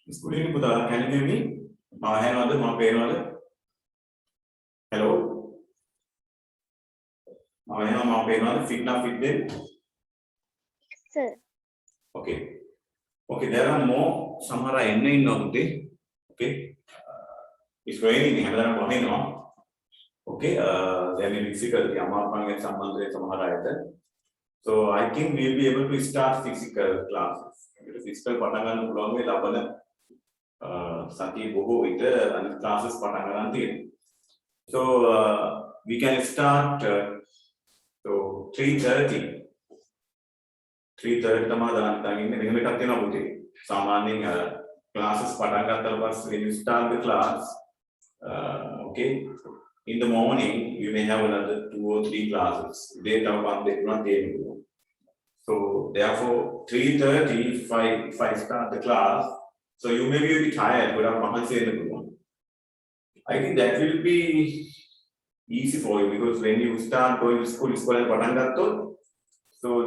Good evening, Putala. Can you hear me? Hello. Fit now, fit then. Sir. Okay. Okay, there are more. Samara in Nogte. Okay. It's raining. Okay. There may be difficulty. So I think we'll be able to start physical classes. Physical patangan pulang we lapan sati boho itu and classes patangan nanti. So we can start so 3:30. 3:30 tama dalam tang ini dengan mereka tena buti. Samannya classes patangan terpas when you start the class. Okay. In the morning, you may have another 2 or 3 classes. They talk about they not able. So therefore, 3:30 if I start the class, so you may be tired, but I think that will be easy for you because when you start going to school so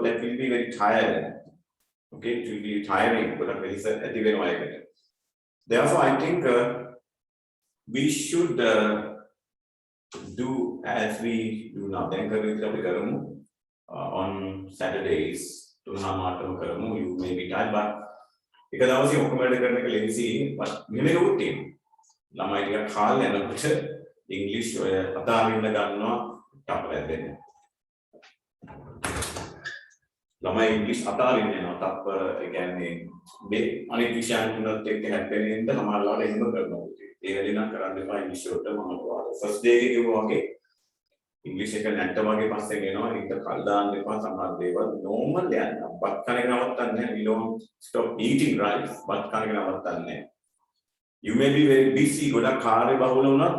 that will be very tiring. Okay, it will be tiring, but therefore, I think we should do as we do now. On Saturdays, you may be tired, but because I was lazy, but you may know team. Lama call and English Lama English again take in the first day English එක නැට්ට වගේ පස්සේ එනවා ඒක කල් දාන්න එපා සමහර දේවල් normal යන්න බත් කන එක නවත්තන්නේ we don't stop eating rice බත් කන එක නවත්තන්නේ you may be very busy ගොඩක් කාර්ය බහුල වුණත්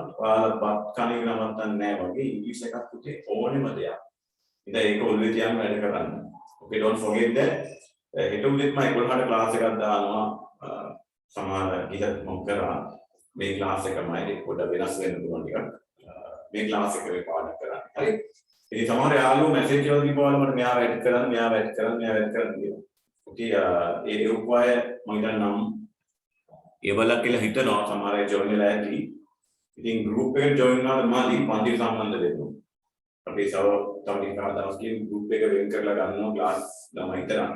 බත් කන එක නවත්තන්නේ නැහැ වගේ English එකක් පුතේ ඕනෙම දෙයක් ඉතින් ඒක ඔළුවේ තියාගෙන වැඩ කරන්න okay don't forget that හෙට උදේත් මම 11ට ක්ලාස් එකක් දානවා සමහර ගිහත් මම කරා මේ ක්ලාස් එකමයි ඒක පොඩ්ඩක් වෙනස් වෙන්න පුළුවන් ටිකක් මේ ක්ලාස් එකේ පාඩම් කරන්න. හරි. ඉතින් සමහර යාළුවෝ මැසේජ් එකක් දීපුවාම මට මෙයාව ඇඩ් කරන්න කියනවා. ඔකේ ඒ උපාය මම හිතන්නම් ඒවල කියලා හිතනවා සමහර අය ජොයින් වෙලා ඇති. ඉතින් ගෲප් එකට ජොයින් වුණාට මාදි පන්ති සම්බන්ධ වෙන්න. අපි තව දවසකින් ගෲප් එක වෙන් කරලා ගන්නවා ක්ලාස් ළමයි හිතනවා.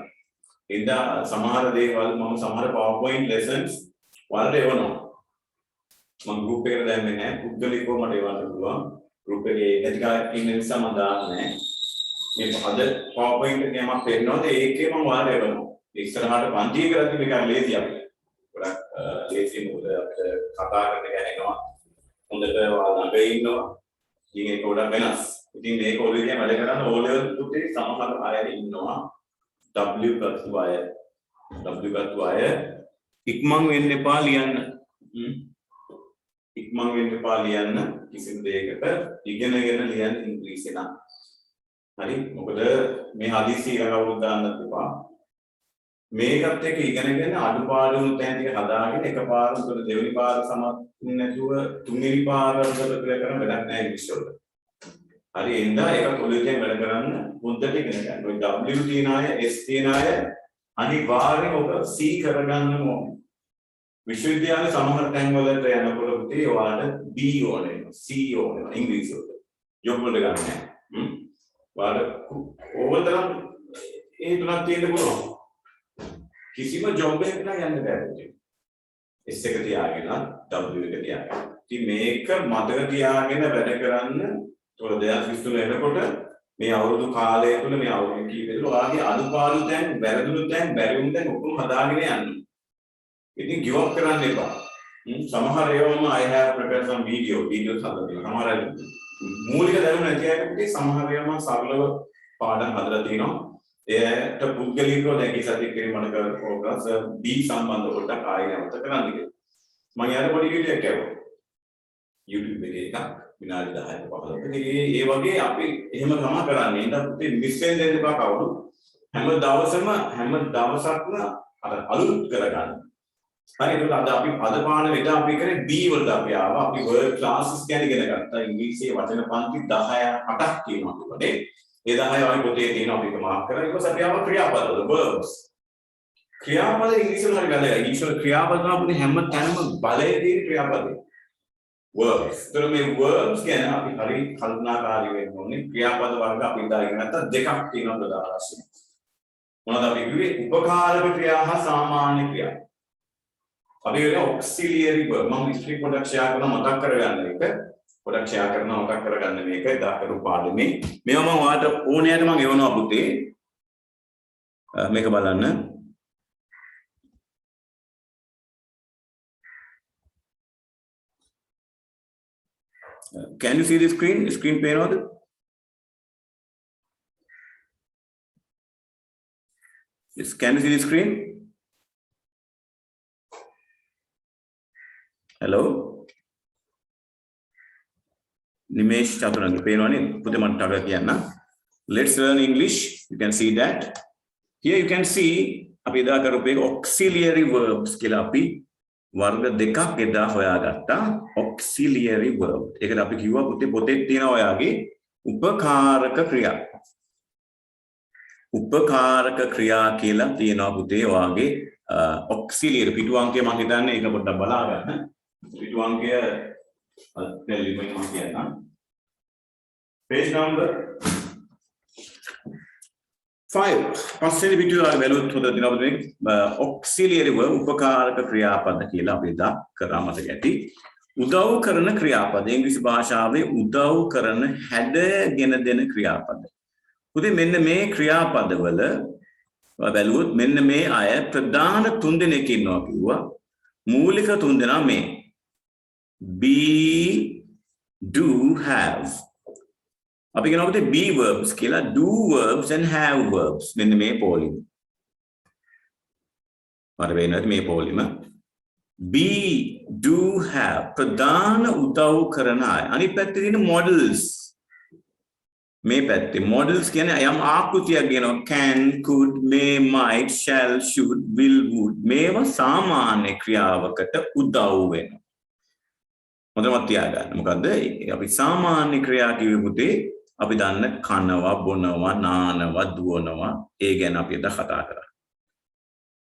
ඉතින් සමහර දේවල් මම සමහර PowerPoint lessons වලට එවනවා. මම group එකට දැම්මේ නැහැ පුද්ගලිකව මට එවන්න පුළුවන් group එකේ ඇතිකාරක ඉන්න නිසා මම දාන්නේ නැහැ මේ අද PowerPoint එකේ මම පෙන්නනවාද ඒකේ මම වාර එවනවා ඉස්සරහට පන්ති කරද්දි මේක ලේසි අපිට ගොඩක් ලේසි මොකද අපිට කතා කරන්න ගෑනෙනවා හොඳට ළඟ ඉන්නවා ඉතින් ඒක ගොඩක් වෙනස් ඉතින් මේක ඔළුවේ වැඩ කරන්න O level පුතේ සමහර අය ඉන්නවා W ගත්තු අය ඉක්මන් වෙන්න එපා ලියන්න ඉක්මන් වෙන්න එපා ලියන්න කිසිම දෙයකට ඉගෙනගෙන ලියන්න ඉංග්‍රීසි නම් හරි මොකද මේ හදිසි එකවුරුද්ද දාන්නත් එපා මේකත් එක්ක ඉගෙනගෙන අඩුපාඩු තැන් ටික හදාගෙන එකපාරම උඩ දෙවෙනි පාර සමත් නැතුව තුන්වෙනි පාර වලට ක්‍රියා කරන වැඩක් නැහැ ඉංග්‍රීසි වල හරි එන්න ඒකත් ඔළුවේ වැඩ කරන්න හොඳට ඉගෙන ගන්න ඔය W තියන අය S තියන අය අනිවාර්යයෙන් ඔක C කරගන්න ඕනේ විශ්වවිද්‍යාලේ සමහර තැන් වලට යනකොට පුතේ ඔයාලට B ඕනේ C ඕනේ ඉංග්‍රීසි වලට ජොබ් වලට ගන්න නැහැ ඔයාලට ඕවතරම් ඒ තුනක් තියෙන්න පුළුවන් කිසිම ජොබ් එකකට යන්න බෑ පුතේ S එක තියාගෙන W එක තියාගෙන ඉතින් මේක මතක තියාගෙන වැඩ කරන්න තොර 2023 එනකොට මේ අවුරුදු කාලය තුල මේ අවුරුදු කීපෙ තුල ඔයාගේ අනුපාඩු තැන් වැරදුණු තැන් බැරිුණු තැන් ඔක්කොම හදාගෙන යන්න ඉතින් give up කරන්න එපා. සමහර ඒවාම I have prepared some videos හදලා සමහර මූලික දැනුම නැති අයට සමහර ඒවාම සරලව පාඩම් හදලා තිනවා. එයාට පුද්ගලිකව දැන් ඉස්සත් කිරීමකට කරපුවාස B සම්බන්ධ පොඩ්ඩක් ආයෙ නැවත කරන්න කියලා. මම යාර පොඩි වීඩියෝ එකක් කරුවා. YouTube එකේ එකක් විනාඩි 10ක 15ක. ඒ වගේ අපි එහෙම තමයි කරන්නේ. ඉතින් පුතේ මිස් වෙන්න දෙන්න එපා කවුරු. හැම දවසක්ම අර අලුත් කරගන්න. හරි ඒක අද අපි අද පාඩමේට අපි කරේ B වලට අපි ආවා අපි වර්ඩ් ක්ලාසස් ගැන ඉගෙන ගත්තා ඉංග්‍රීසියේ වචන පන්ති 8ක් තියෙනවා ඒකට ඒ 10 අපි පොතේ තියෙනවා අපි ඒක මාක් කරලා ඊට පස්සේ අපි ආවා ක්‍රියාපද වල verbs ක්‍රියාපද ඉංග්‍රීසිවල හරි වැදගත්. ඉංග්‍රීසිවල ක්‍රියාපද තමයි පුතේ හැම තැනම බලය තියෙන ක්‍රියාපදේ. verbs. ඒතර මේ verbs ගැන අපි හරි කල්පනාකාරී වෙන්න ඕනේ. ක්‍රියාපද වර්ග අපි ඉඳලා නැත්තම් දෙකක් තියෙනවා ප්‍රධාන වශයෙන්. මොනවද අපි කිව්වේ? උපකාරක ක්‍රියා හා සාමාන්‍ය ක්‍රියා. අපි කියන්නේ auxiliary verb. මම ඉස්ත්‍රි පොඩක් ෂෙයා කරන මතක් කරගන්න එක. පොඩක් ෂෙයා කරන මතක් කරගන්න මේක එදා කරපු පාඩමේ. මේවා මම ඔයාලට ඕනෑට මම එවනවා පුතේ. මේක බලන්න. Can you see the screen? Screen පේනවද? Can you see the screen? Hello? Nimesh Chaturanga පේනවනේ? පුතේ මට ටග කියන්න. Let's learn English. You can see that. Here you can see අපි එදා කරපු එක auxiliary verbs කියලා අපි වර්ග දෙකක් එදා හොයාගත්තා. auxiliary verb. ඒකට අපි කිව්වා පුතේ පොතේ තියෙන ඔයාගේ උපකාරක ක්‍රියා. උපකාරක ක්‍රියා කියලා තියෙනවා පුතේ ඔයාගේ auxiliary පිටු අංකය මම හිතන්නේ ඒක පොඩ්ඩක් බලා ගන්න. පිටු අංකය දෙලිවෙන් මම කියන්නම්. page number 5 පස්වෙනි පිටුවේ බැලුවොත් හොඳ දිනවල මේ auxiliary verb උපකාරක ක්‍රියාපද කියලා අපි දා කරා මතක ඇති. උදව් කරන ක්‍රියාපද ඉංග්‍රීසි භාෂාවේ උදව් කරන හැඩගෙන දෙන ක්‍රියාපද. පුතේ මෙන්න මේ ක්‍රියාපදවල බැලුවොත් මෙන්න මේ අය ප්‍රධාන තුන් දෙනෙක් ඉන්නවා කිව්වා. මූලික තුන් දෙනා මේ be, do, have. අපි කියනවා පුතේ be verbs කියලා do verbs and have verbs මෙන්න මේ පොලිම. මට වෙන්නේ මේ පොලිම be, do, have ප්‍රධාන උදව් කරන අය. අනිත් පැත්තේ තියෙන models. මේ පැත්තේ models කියන්නේ යම් ආකෘතියක් කියනවා can, could, may, might, shall, should, will, would. මේවා සාමාන්‍ය ක්‍රියාවකට උදව් වෙනවා. මොකද තියාගන්න. මොකද අපි සාමාන්‍ය ක්‍රියා කිව්වේ පුතේ අපි දන්න කනවා, බොනවා, නානවා, දුවනවා ඒ ගැන අපි අද කතා කරා.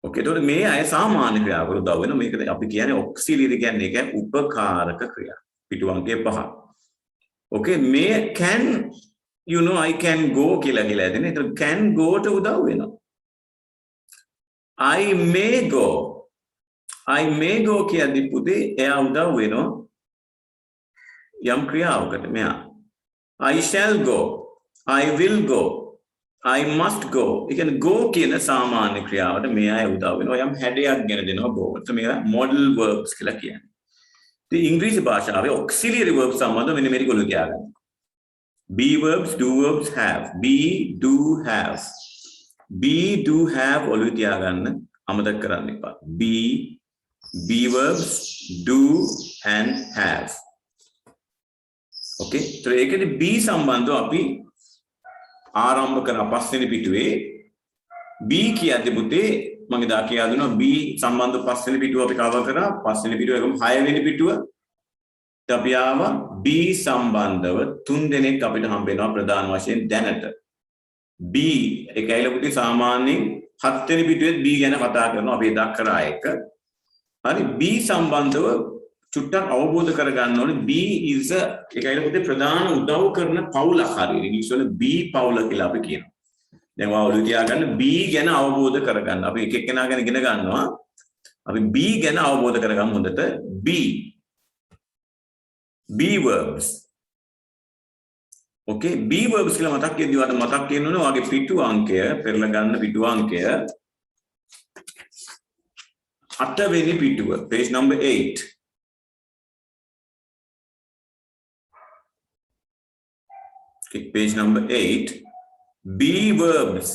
ඕකේ ඒතකොට මේ අය සාමාන්‍ය ක්‍රියාවකට උදව් වෙනවා. මේක අපි කියන්නේ auxiliary කියන්නේ ඒක උපකාරක ක්‍රියා. පිටු අංකය 5. ඕකේ මේ can you know I can go කියලා ඇදෙන. ඒතකොට can go ට උදව් වෙනවා. I may go කියද්දි පුතේ එයා උදව් වෙනවා යම් ක්‍රියාවකට මෙයා I shall go, I will go, I must go. ඒ කියන්නේ go කියන සාමාන්‍ය ක්‍රියාවට මේ අය උදව් වෙනවා. යම් හැඩයක් ගෙන දෙනවා go. ඒත් මේවා model verbs කියලා කියන්නේ. ඉතින් ඉංග්‍රීසි භාෂාවේ auxiliary verbs සම්බන්ධව මෙන්න මේක ඔලුව තියාගන්න. be verbs, do verbs, have. be, do, have. be, do, have ඔලුව තියාගන්න. අමතක කරන්න එපා. be verbs, do and have. Okay, so ඒකේ B සම්බන්ධව අපි ආරම්භ කරන පස්වෙනි පිටුවේ B කියද්දි පුතේ මම එදා කියලා දුන්නා B සම්බන්ධව පස්වෙනි පිටුව අපි කවර් කරා. පස්වෙනි පිටුව එකම 6 වෙනි පිටුව අපි ආවා B සම්බන්ධව තුන් දෙනෙක් අපිට හම්බ වෙනවා ප්‍රධාන වශයෙන් දැනට. B ඒකයිල පුතේ සාමාන්‍යයෙන් 7 වෙනි පිටුවේ B ගැන කතා කරනවා අපි එදා කරා එක. හරි B සම්බන්ධව චුට්ටක් අවබෝධ කරගන්න ඕනේ B is a ඒකයිල පුතේ ප්‍රධාන උදව් කරන පවුලක් හරියට ඉංග්‍රීසිවල B පවුල කියලා අපි කියනවා. දැන් ඔයාලා තියාගන්න B ගැන අවබෝධ කරගන්න. අපි එක එක්කෙනා ගැන ඉගෙන ගන්නවා. අපි B ගැන අවබෝධ කරගමු හොඳට. B verbs. Okay, B verbs කියලා මතක් කියද්දී ඔයාලට මතක් කියන්න ඕනේ ඔයාගේ පිටු අංකය පෙරලා ගන්න පිටු අංකය 8 වෙනි පිටුව page number 8. Okay, page number 8. B verbs.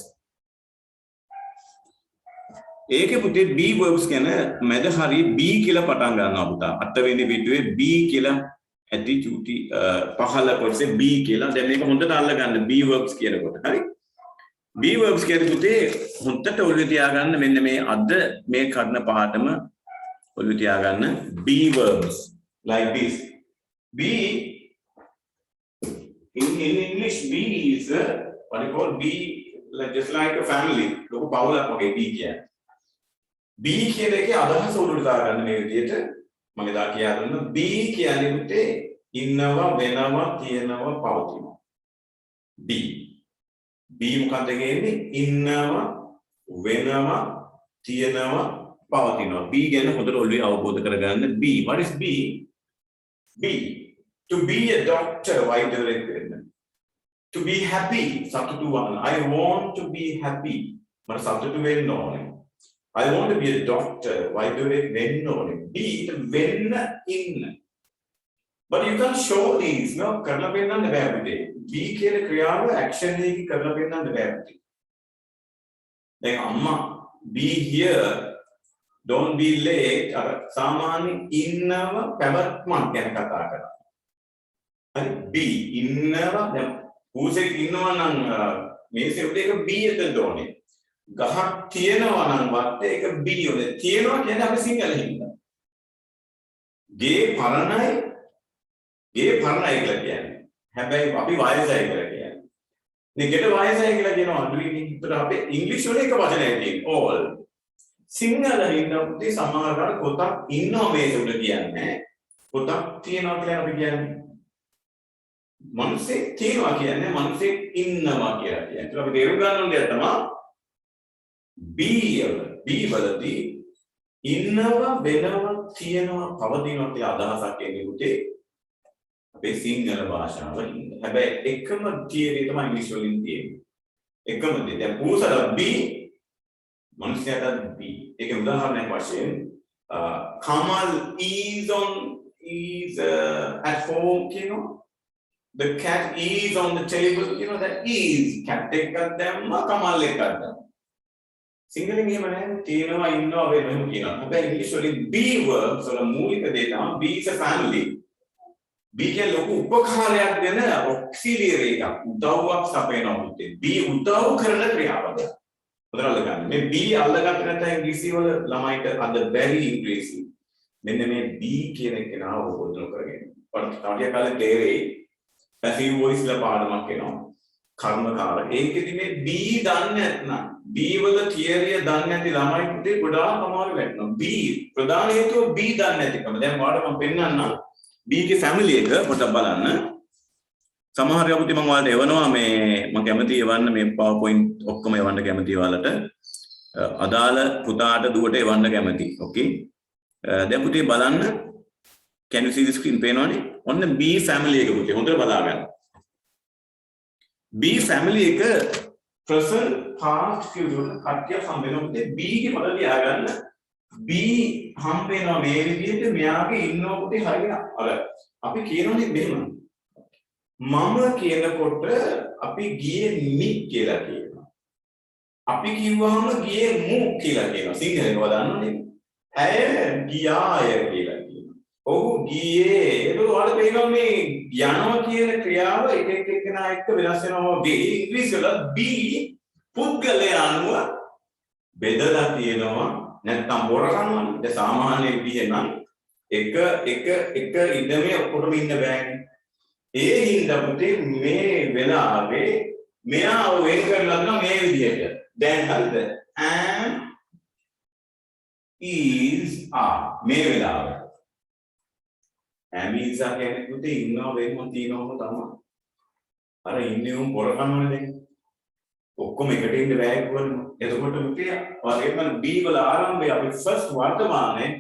ඒකේ පුතේ B verbs කියන මැද හරිය B කියලා පටන් ගන්නවා පුතා. 8 වෙනි පිටුවේ B කියලා ඇති චූටි පහළ කොටසේ B කියලා. දැන් මේක හොඳට අල්ලගන්න B verbs කියනකොට. හරි. B verbs කියන්නේ පුතේ හොඳට ඔළුවේ තියාගන්න මෙන්න මේ අද මේ කරන පාඩම ඔළුවේ තියාගන්න B verbs like this. B in English B is what you call B like just like a family. ලොකු පවුලක් වගේ B කියන්නේ. B කියන එකේ අදහස උඩට දාගන්න මේ විදිහට මම එදා කියා දුන්නා B කියන්නේ පුතේ ඉන්නවා වෙනවා තියෙනවා පවතිනවා B මොකක්ද කියන්නේ ඉන්නවා වෙනවා තියෙනවා පවතිනවා B ගැන හොඳට ඔළුවේ අවබෝධ කරගන්න B what is B to be a doctor why do it to be happy සතුටු වන්න I want to be happy මට සතුටු වෙන්න ඕනේ I want to be a doctor why do it වෙන්න ඕනේ B වෙන්න ඉන්න but you can show these no කරලා පෙන්නන්න බෑ පුතේ B කියන ක්‍රියාව action එකකින් කරලා පෙන්නන්න බෑ පුතේ දැන් අම්මා be here don't be late අර සාමාන්‍ය ඉන්නව පැවැත්මක් ගැන කතා කරා හරි B ඉන්නවා දැන් කුසෙක ඉන්නවා නම් මේසෙ උඩ එක B එතන ඕනේ ගහක් තියෙනවා නම් වත් ඒක B උනේ තියෙනවා කියන්නේ අපි සිංහලෙන් හින්දා ගේ පරණයි කියලා කියන්නේ හැබැයි අපි වයසයි කියලා කියන්නේ නේ ගෙට වයසයි කියලා කියනවා අඳුරින් විතර අපේ ඉංග්‍රීසි වල එක වචනයක් තියෙනවා all සිංහලෙන් ඉන්නකොට සමහරවල් පොතක් ඉන්නවා මේසෙ උඩ කියන්නේ පොතක් තියෙනවා කියලා අපි කියන්නේ මනුස්සෙක් තියෙනවා කියන්නේ මනුස්සෙක් ඉන්නවා කියලා කියන්නේ. ඒක අපි තේරුම් ගන්න ඕනේ තමයි B වලදී ඉන්නවා වෙනවා තියෙනවා පවතිනවා කියලා අදහසක් එන්නේ පුතේ අපේ සිංහල භාෂාවල ඉන්න. හැබැයි එකම තියරි තමයි ඉංග්‍රීසි වලින් තියෙන්නේ. එකම දේ. දැන් පුරුෂයාට B මනුස්සයාට B. ඒකේ උදාහරණයක් වශයෙන් Kamal is at home කියනවා. The cat is on the table, you know that is cat එකක් දැම්ම කමල් එකක් දැම්ම. සිංහලෙන් එහෙම නැහැ තියෙනවා ඉන්නවා වෙනවා කියනවා. හැබැයි ඉංග්‍රීසි වලින් B verbs වල මූලික දේ තමයි B is a family. B කියන්නේ ලොකු උපකාරයක් දෙන auxiliary එකක් උදව්වක් සපයනවා පුතේ. B උදව් කරන ක්‍රියාපදයක්. හොඳට අල්ලගන්න. මේ B අල්ලගත්තේ නැත්නම් ඉංග්‍රීසි වල ළමයිට අද බැරි ඉංග්‍රීසි. මෙන්න මේ B කියන එක නාව අවබෝධ කරගන්න. පරිත්‍යාගය කාලේ තේරෙයි. passive voice ලා පාඩමක් එනවා කර්මකාර ඒකෙදි මේ B දන්නේ නැත්නම් B වල theory දන්නේ නැති ළමයි පුතේ ගොඩාක් අමාරු වෙනවා B ප්‍රධාන හේතුව B දන්නේ නැතිකම දැන් ඔයාලට මම පෙන්නන්නම් B ගේ family එක පොඩ්ඩක් බලන්න සමහර ඒවා පුතේ මම ඔයාලට එවනවා මේ මම කැමති එවන්න මේ PowerPoint ඔක්කොම එවන්න කැමති ඔයාලට අදාළ පුතාට දුවට එවන්න කැමති okay දැන් පුතේ බලන්න can you see the screen පේනවනේ ඔන්න B family එක පුතේ හොඳට බලා ගන්න. B family එක present past future කට්ටිය හම්බ වෙනවා පුතේ B ගේ මඩ ලියා ගන්න. B හම්බ වෙනවා මේ විදිහට මෙයාගේ ඉන්නවා පුතේ හරියට අර අපි කියනෝනේ මෙහෙම. මම කියනකොට අපි ගියේ මි කියලා කියනවා. අපි කිව්වහම ගියේ මු කියලා කියනවා. සිංහලෙන් ඔයා දන්නවනේ. ඇය ගියාය කියලා ඔහු ගියේ ඒක ඔයාලට පේනවා මේ යනවා කියන ක්‍රියාව එක එක්කෙනා එක්ක වෙනස් වෙනවා වගේ ඉංග්‍රීසි වල B පුද්ගලයා අනුව බෙදලා තියෙනවා නැත්නම් බොර කරනවා දැන් සාමාන්‍ය විදිහේ නම් එක ඉදමේ ඔක්කොටම ඉන්න බෑනේ ඒ හින්දා පුතේ මේ වෙලාවේ මෙයා වෙන් කරලා දෙනවා මේ විදිහට දැන් හරිද am is are මේ වෙලාවේ ඇමීසා කියන්නේ පුතේ ඉන්නවා වෙනවා තියනවම තමයි. අර ඉන්නේ උන් පොර කනවනේ දැන්. ඔක්කොම එකට ඉන්න බෑ කියනවා. එතකොට පුතේ වගේම B වල ආරම්භය අපි ෆස්ට් වර්තමානයේ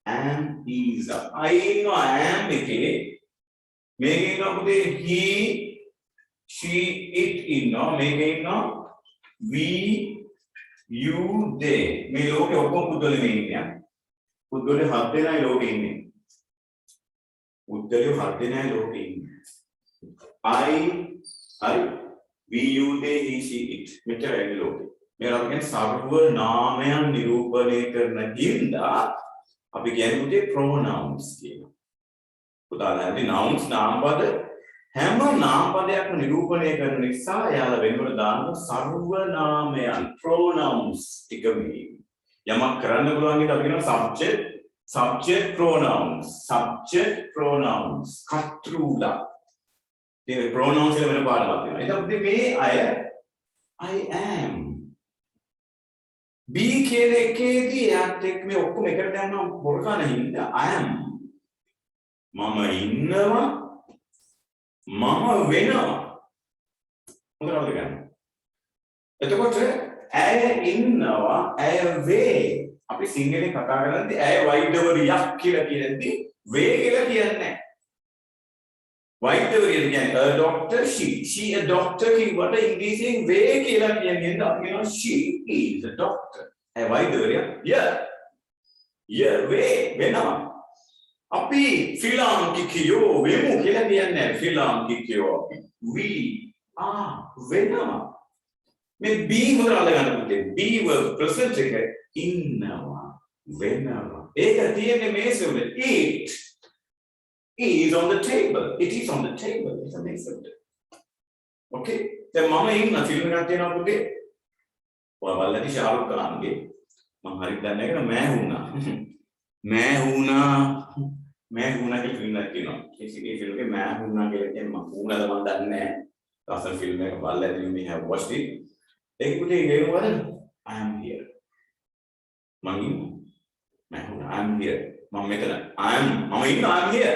am is I ඉන්නවා am එකේ. මේකේ ඉන්නවා පුතේ he she it ඉන්නවා. මේකේ ඉන්නවා we you they. මේ ලෝකේ ඔක්කොම පුද්ගලයෝ ඉන්නේ. පුද්ගලයෝ 7 දෙනායි ලෝකේ ඉන්නේ. උත්තරය හත් දෙනායි ලෝකේ ඉන්නේ. I we you they he she it මෙච්චරයි ලෝකේ. මේවා අපි කියන්නේ සර්ව නාමයන් නිරූපණය කරන හින්දා අපි කියන්නේ පුතේ pronouns කියලා. උදාහරණයක් nouns නාමපද හැම නාමපදයක්ම නිරූපණය කරන නිසා එයාලා වෙනකොට දාන්න සර්ව නාමයන් pronouns ටික මේ. යමක් කරන්න පුළුවන් එක අපි කියනවා subject pronouns කර්තෘලා මේ pronouns වල වෙන පාඩමක් තියෙනවා. එතකොට මේ අය I am B කියන එකේදී එයාත් එක්ක මේ ඔක්කොම එකට දැම්මම පොරකා නැහින්ද I am මම ඉන්නවා මම වෙනවා මොකද ගන්න එතකොට ඇය ඉන්නවා ඇය වේ අපි සිංහලෙන් කතා කරද්දී ඇය වෛද්‍යවරියක් කියලා කියද්දී වේ කියලා කියන්නේ වෛද්‍යවරිය කියන්නේ a doctor she a doctor කිව්වට ඉංග්‍රීසියෙන් වේ කියලා කියන්නේ අපි කියනවා she is a doctor ඇය වෛද්‍යවරිය වේ වෙනවා අපි ෆිලාන්තිකයෝ වෙමු කියලා කියන්නේ ෆිලාන්තිකයෝ අපි we are වෙනවා මේ B මොකද ගන්න පුතේ B verb present එක ඉන්නවා වෙනවා ඒක තියෙන්නේ මේසෙවල eat is on the table it is on the table it's a මේසෙවල okay දැන් මම ඉන්න ෆිල්ම් එකක් තියෙනවා පුතේ ඔයාලා බලලා ශාරුක් ඛාන්ගේ මම හරියට දන්නේ නැහැ මෑ හුණා කියලා ෆිල්ම් එකක් තියෙනවා ඒ ෆිල්ම් එකේ මෑ හුණා කියලා කියන්නේ මම හුණාද මම දන්නේ නැහැ ලස්සන ෆිල්ම් එකක් බලලා ඉතින් we have watched it ඒක පුතේ ගේම වල I am here මම I'm here මම මෙතන මම ඉන්න I'm here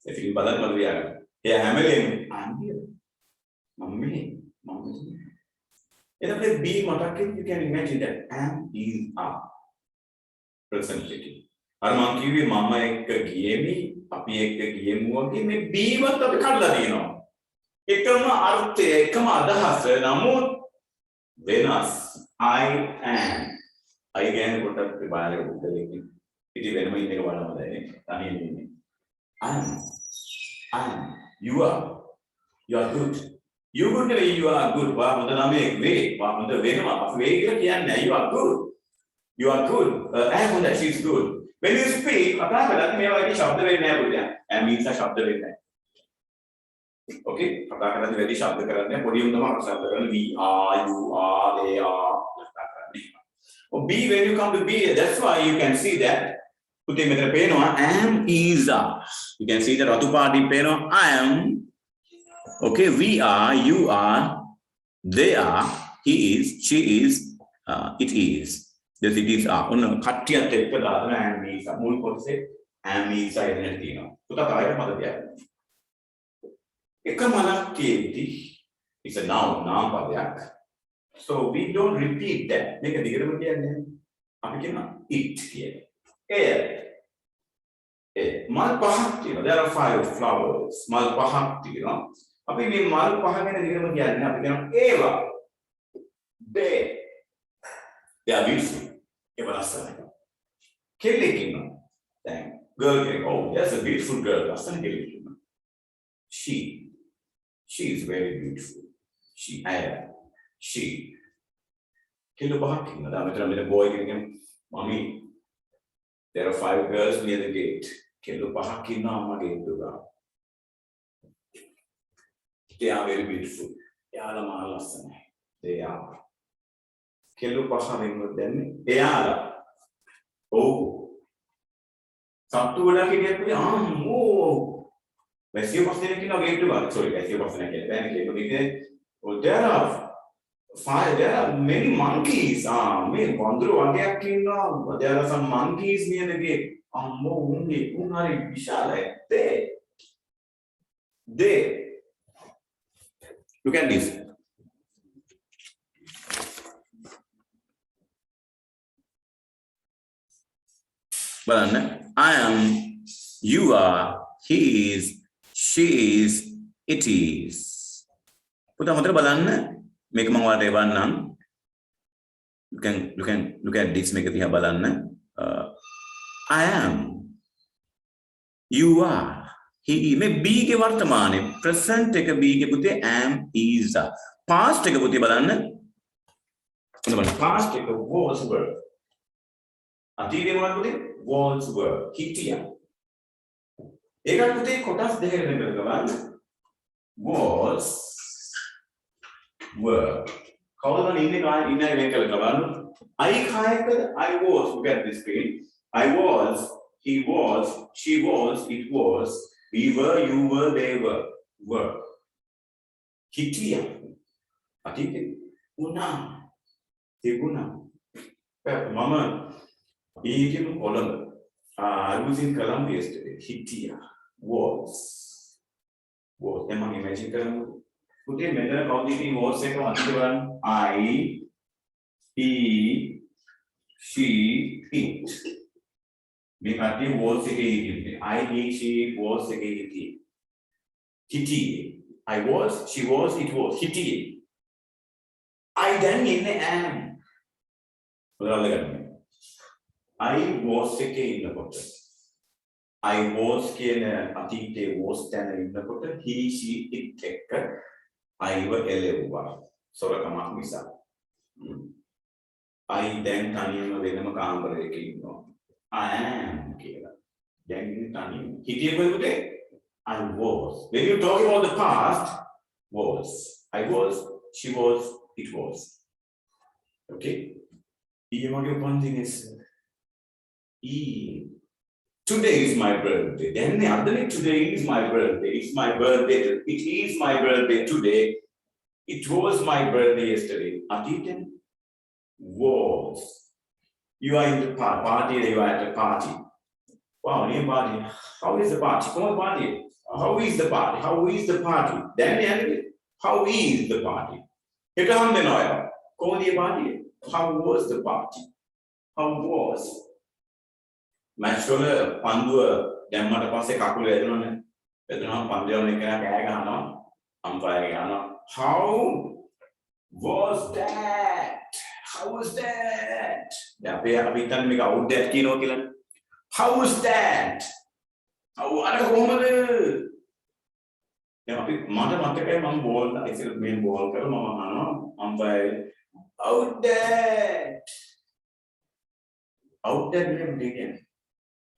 ඒ ෆිල්ම් බලන්න මම ලියාගන්න එයා හැම වෙලේම I'm here මම මෙතන එතකොට B මතක් කරගන්න you can imagine that am is are present tense අර මම කිව්වේ මම එක්ක ගියෙමි අපි එක්ක ගියෙමු වගේ මේ B වත් අපි කඩලා දිනවා එකම අර්ථය එකම අදහස නමුත් වෙනස් I am I ගැන පොඩ්ඩක් බලන්න උදේකින් ඉතින් වෙනම ඉන්න එක බලන්න දැනේ තනියෙන් ඉන්නේ I am you are good you good නෙවෙයි you are good පාමුද නමේ වේ පාමුද වෙනවා අපි වේ කියලා කියන්නේ you are good I am that she is good when you speak කතා කරද්දී මේවා ඉතින් ශබ්ද වෙන්නේ නැහැ පුතේ am means ශබ්ද වෙන්නේ නැහැ okay කතා කරද්දී වැඩි ශබ්ද කරන්නේ පොඩි උන් තමයි ශබ්ද කරන්නේ we are you are they are or B when you come to B that's why you can see that පුතේ මෙතන පේනවා am is are you can see that රතු පාටින් පේනවා I am okay we are you are they are he is she is it is this it is are ඔන්න කට්ටියත් එක්ක දාන am is are මුල් කොටසේ am is are එතන තියෙනවා පුතා තව එකක් මතක තියාගන්න එකම ලක්කයේදී it's a noun නාම පදයක් so we don't repeat that මේක දිගටම කියන්නේ අපි කියනවා it කියලා මල් පහක් තියෙනවා there are 5 flowers මල් පහක් තියෙනවා අපි මේ මල් පහ ගැන දිගටම කියන්නේ අපි කියනවා ඒවා they are beautiful ඒවා ලස්සනයි කෙල්ලෙක් ඉන්නවා දැන් girl කෙනෙක් oh that's a beautiful girl ලස්සන කෙල්ලෙක් ඉන්නවා she is very beautiful she කෙල්ල පහක් ඉන්නවා මෙතන මෙතන boy කෙනෙක් mommy there are 5 girls near the gate කෙල්ල පහක් ඉන්නවා මගේ ගේට් ගාව they are very beautiful එයාලා මහ ලස්සනයි they are කෙල්ල පහ වෙනුවට දැන්නේ එයාලා ඔව් සත්තු ගොඩක් හිටියත් අම්මෝ වැසිය පස් දෙනෙක් ඉන්නවා ගේට් ගාව sorry වැසිය පස් දෙනෙක් කියන්නේ කෙල්ල දෙකේ there are many monkeys මේ වඳුරු වගේක් ඉන්නවා there are some monkeys near the gate අම්මෝ උන්ගේ උන්හරි විශාලයි they look at this බලන්න I am you are he is she is it is පුතා හොඳට බලන්න මේක මම ඔයාලට එවන්නම් you can look at this මේක දිහා බලන්න I am you are he මේ B ගේ වර්තමානයේ present එක B ගේ පුතේ am is are past එක පුතේ බලන්න past එක was were අතීතේ මොනවද පුතේ was were හිටියා ඒකට පුතේ කොටස් දෙකකට බෙදලා බලන්න was were කවුරුන් ඉන්නේ මේක කරලා බලන්න I කායකද I was look at this screen I was he was she was it was we were you were they were හිටියා අතීතේ උනා තිබුණා Mama, eating Colombo. I was in Colombia yesterday. Hitia was. Am I imagining Colombo? Today, method of the was second one. I, he, she, it. Because was second. I, he, she was second. Hitty. I was, she was, it was. Hitty. I then in am. I was second in the quarter. I was කියන අතීතයේ was තැන ඉන්නකොට he she it එක්ක Iව එළෙව්වා සොරකමක් නිසා. I දැන් තනියම වෙනම කාමරයක ඉන්නවා. I am කියලා. දැන් ඉන්නේ තනියම. හිටියේ කොහෙද? I was. When you talk about the past, was. I was, she was, it was. Okay? ඊයේ මගේ උපන්දින Today is my birthday. Then the other day, today is my birthday. It's my birthday. It is my birthday today. It was my birthday yesterday. Atiten was. You are in the party. You are at a party. Wow, new party. How is the party? Come on, party. How is the party? How is the party? Then how is the party? You come the noise. Come on, the party. How was the party? How was? මැච්වල පන්දුව දැම්මට පස්සේ කකුල වැදුනනේ. වැදුනම පන්දුවම එක කෑ ගහනවා. Umpire ගහනවා. How was that? How was that? දැන් අපි හිතන්නේ මේක out that කියනවා කියලා. How was that? How අර කොහමද? දැන් අපි මට මතකයි මම බෝල් ඉතින් මේ බෝල් කරලා මම අහනවා umpire out that. Out that කියන්නේ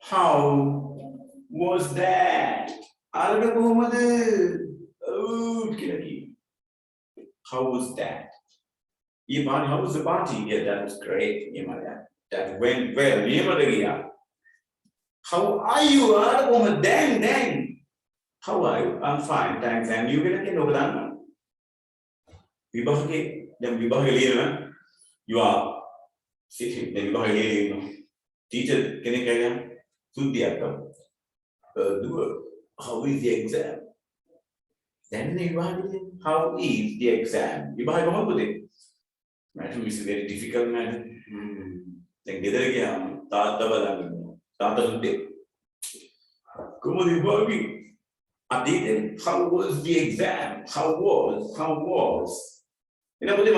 How was that? How was that? How was the party? Yeah, that was great. That went well. How are you? Dang. How are you? I'm fine, thanks. And you gonna get over that? You are sitting. Teacher, can you carry on? How is the exam? Then how is the exam? Matter is very difficult, man. Then get again. Tata Come on, how was the exam? How was? You know what the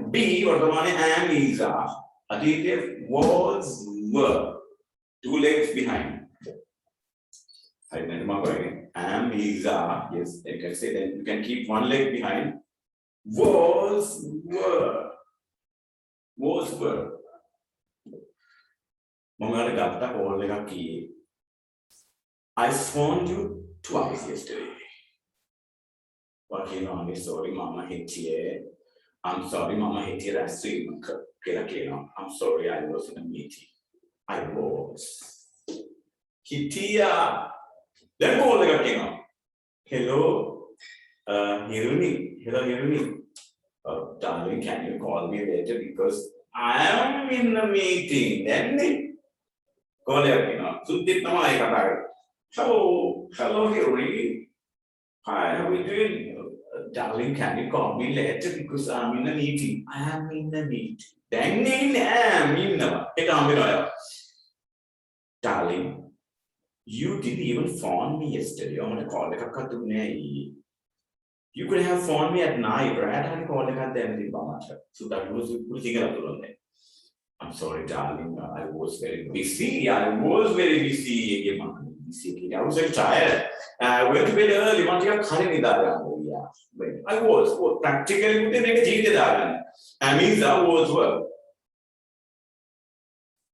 B or the money am is was were. 2 legs behind. I remember again. Am is yes, you can say that you can keep 1 leg behind. Was were. I phoned you twice yesterday. Sorry, Mama hit here. I'm sorry, Mama hit here. I'm sorry, I was in a meeting. I was. Hitia. Then go again. Hello. Hear me. Darling, can you call me later because I am in the meeting. Then call again. Hello, Henry. Hi, how are you doing? Darling, can you call me later because I'm in a meeting. I am in the meeting. Then am in the Darling, you didn't even phone me yesterday. I'm gonna call you could have phoned me at night, right? I called so that was I'm sorry, darling. I was very busy. I was very tired. I went to bed early. I was practically I mean, that was work.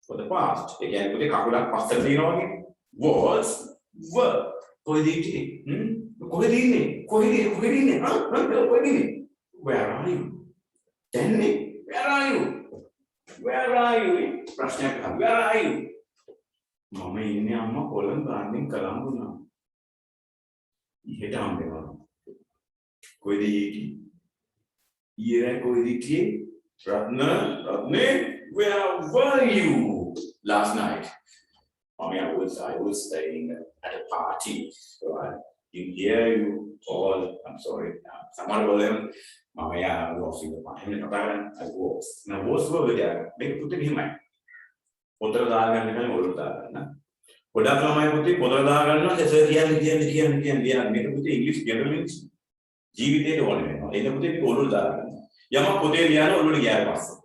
For the past, again, was were. Where are you? Danny, where are you? Where are you? Where are you? Mama, Amma, Poland, Branding, Kalambuna. Hit on the Koiditi. Ratne, where were you last night? Mommy, I was staying at a party, so I didn't hear you all. I'm sorry. Someone told them, Mommy, I was in the party. I was. Now, was over there. Make put it in my. Putera dagan kan urut dagan. Godak lamai putih putera dagan no sekian මේක putih English general English ජීවිතේට ඕනේ වෙනවා. ඒක putih මේක urut dagan. යමක් putih ලියන උඩට ගියාට පස්සේ.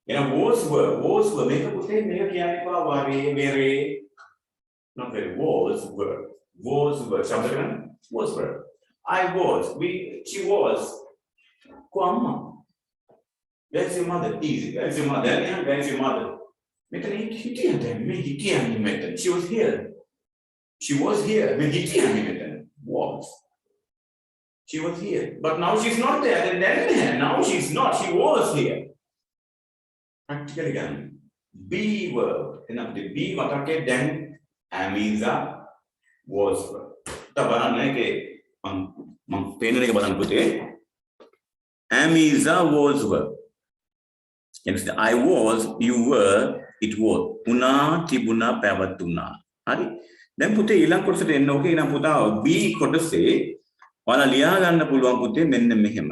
එහෙනම් was were මේක putih මේක කියන්නේ පා වරේ මෙරේ not very was were शब्द kan was were I was she was ko amma that's your mother easy that's your mother and that's your mother මෙතන හිටියා දැන් මේ හිටියන්නේ මෙතන she was here මේ හිටියන්නේ මෙතන was she was here but now she's not there then now she's not she was here practically again be verb එනකොට be මතකේ දැන් amisa was verb බලන්න ඒකේ මම පේන එක බලන්න පුතේ amisa was verb එනිසා I was you were it was උනා තිබුණා පැවතුණා හරි දැන් පුතේ ඊළඟ කොටසට එන්න ඕකේ ඊළඟ පුතා B කොටසේ ඔයාලා ලියා ගන්න පුළුවන් පුතේ මෙන්න මෙහෙම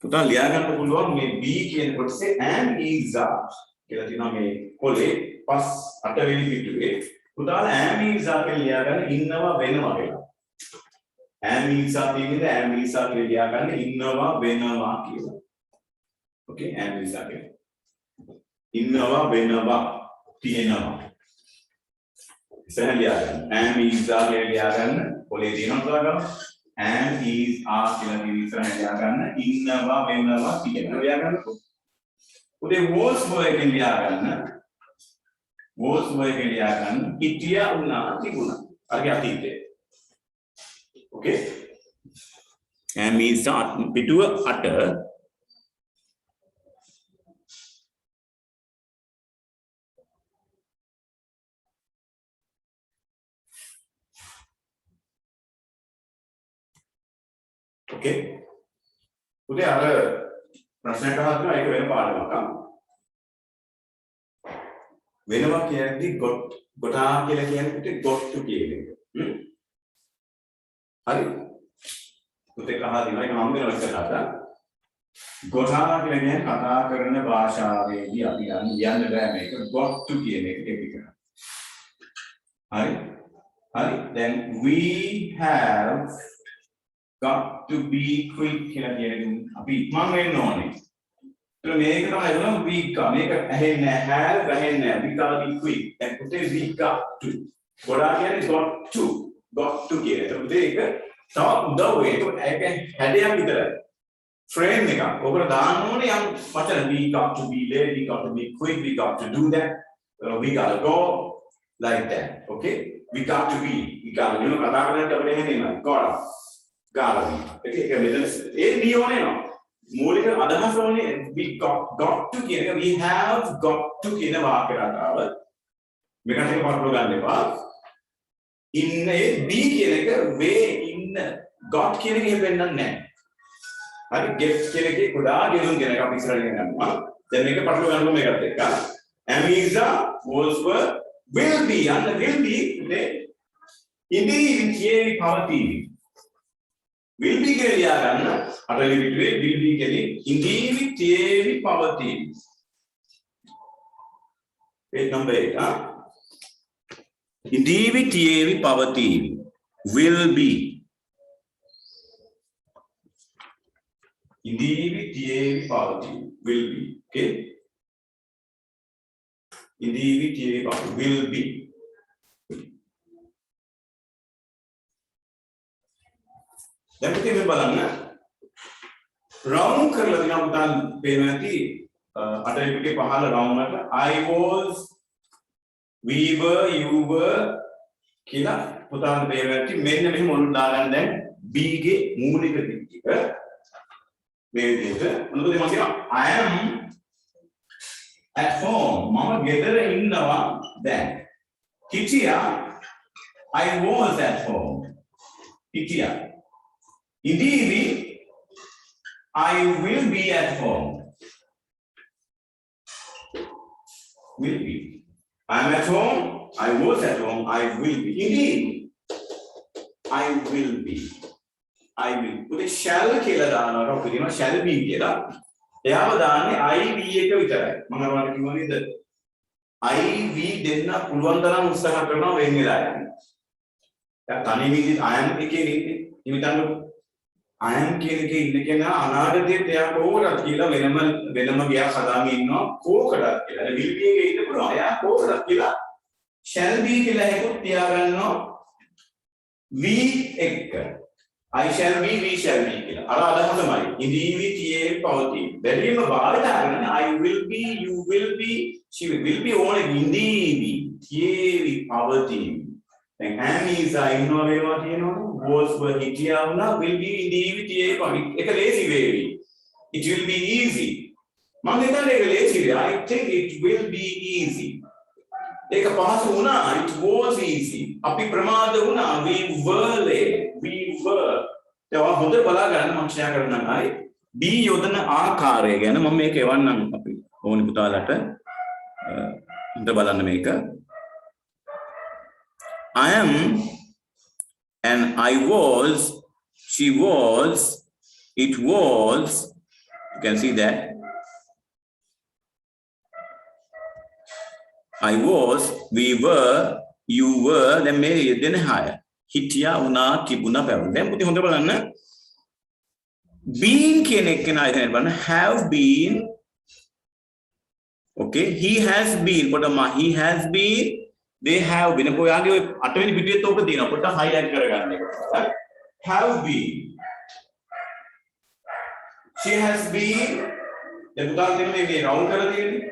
පුතා ලියා ගන්න පුළුවන් මේ B කියන කොටසේ am is are කියලා තියෙනවා මේ කොලේ පස් 8 වෙනි පිටුවේ පුතාලා am is are කියලා ලියා ගන්න ඉන්නවා වෙනවා කියලා am is are කියන්නේ am is are කියලා ලියා ගන්න ඉන්නවා වෙනවා කියලා. Okay am is are කියලා. ඉන්නවා වෙනවා තියෙනවා. ඉස්සරහ ලියා ගන්න. am is are කියලා ලියා ගන්න පොලේ දිනනවා ගන්න. am is are කියලා කියන ඉස්සරහ ලියා ගන්න ඉන්නවා වෙනවා තියෙනවා ලියා ගන්න. උදේ was were එකෙන් ලියා ගන්න. was were එකෙන් ලියා ගන්න හිටියා වුණා තිබුණා. අරගේ අතීතේ. Okay. Am is පිටුව 8 Okay. පුතේ අර ප්‍රශ්නයක් අහලා ඒක වෙන පාඩමක් වෙනවා කියන්නේ ගොටා කියලා කියන්නේ පුතේ got to කියන එක. හරි පුතේ කහා දිනවා ඒක මම වෙනස් කරලා ගොටා කියලා කියන්නේ කතා කරන භාෂාවේදී අපි යන්න බෑ මේක got to කියන එක ටෙපි කරනවා. හරි then we have got to be quick කියලා කියන්නේ අපි ඉක්මන් වෙන්න ඕනේ. ඒක මේක තමයි එනවා we got මේක ඇහෙන්නේ have ඇහෙන්නේ we got to be quick දැන් පුතේ we got to ගොඩා කියන්නේ got to කියන එක. ඒක තව උදව් ඒක හැඩයක් විතරයි. ෆ්‍රේම් එකක්. ඔබට දාන්න ඕනේ යම් වචන we got to be late, we got to be quick, we got to do that, we got to go like that. Okay? We got to be. We got to කතා කරනකොට අපිට එහෙම gotta be. ඒක මෙතන ඒ නියෝනේ නෝ. මූලික අදහස ඕනේ we got to කියන එක we have got to කියන වාක්‍ය රටාව. මේකට එක පටලවා ගන්න එපා. ඉන්න ඒ B කියන එක where ඉන්න got කියන එක එහෙම වෙන්නන්නේ නැහැ. හරි get කියන එකේ කුඩා ගෙනුම් කියන එක අපි ඉස්සරහින් ගන්නවා. දැන් මේක පටලවා ගන්නවා මේකත් එක්ක. am is was were will be and will be today ඉදිරි විචේ පවතිවි. will be කියලා ලියා ගන්න. අටවෙනි පිටුවේ will be කියන්නේ ඉදිරි විචේ පවතිවි. page number 8 ඉදිවි තියේවි පවතිවි will be ඉදිවි තියේවි පවතිවි will be okay ඉදිවි තියේවි පවතිවි will be දැන් පිටේ මේ බලන්න round කරලා දිනවා පුතා පේන ඇති අටවෙනි පිටේ පහළ round එකට I was we were you were කියලා පුතාට බේරෙtti මෙන්න මෙහෙම ඔලු දාගන්න දැන් B ගේ මූලික ටික මේ විදිහට මොනවද මම කියනවා I am at home මම ගෙදර ඉන්නවා දැන් හිටියා I was at home හිටියා ඉදීවි I will be at home. Will be. I am at home. I was at home. I will be. Indeed. I will be. I will. උදේ shall කියලා දානවා. කවුරුද shall be කියලා. එයාම දාන්නේ I be එක විතරයි. මම අරවට කිව්වා නේද? I we දෙන්න පුළුවන් තරම් උත්සාහ කරනවා වෙන් වෙලා යන්න. දැන් තනි විදිහට I am එකේ නෙන්නේ. හිමිතන්නකො. I am කියන එකේ ඉන්න කෙනා අනාගතයේත් එයා කෝකටත් කියලා වෙනම ගියක් හදාගෙන ඉන්නවා කෝකටත් කියලා. will be එකේ ඉන්න පුළුවන්. එයා කෝකටත් කියලා shall be කියලා එකක් තියාගන්නවා we එක්ක. I shall be we shall be කියලා. අර අදහසමයි. ඉදීවි තියේ පවතී. බැරිම භාවිත කරන්නේ I will be you will be she will be ඕනේ ඉදීවි තියේවි පවතී. දැන් am is ඉන්නවා වේවා කියනවනේ was were හිටියා වුණා will be ඉදීවි තියේ පවතී. ඒක ලේසි වේවි. It will be easy. මම හිතන්නේ ඒක ලේසි වේ. I think it will be easy. ඒක පහසු වුණා. It was easy. අපි ප්‍රමාද වුණා. We were late. We were. ඒවා හොඳ බලා ගන්න මම ෂෙයා කරන්නම් ආයි. B යොදන ආකාරය ගැන මම මේක එවන්නම් අපි ඕනි පුතාලට. හොඳ බලන්න මේක. I am and I was, she was, it was. You can see that. I was, we were, you were, then මේ යෙදෙන හය. හිටියා වුණා තිබුණා පැවරුණා. දැන් පුතේ හොඳ බලන්න. Been කියන එක නයි දැන් බලන්න have been. Okay, he has been. පොඩ්ඩක් he has been, they have been. ඔයාගේ ඔය 8 වෙනි පිටුවේත් ඕක තියෙනවා. පොඩ්ඩක් highlight කරගන්න එක. Have been. She has been. දැන් පුතාලා දෙන්න මේ round කරලා තියෙන්නේ.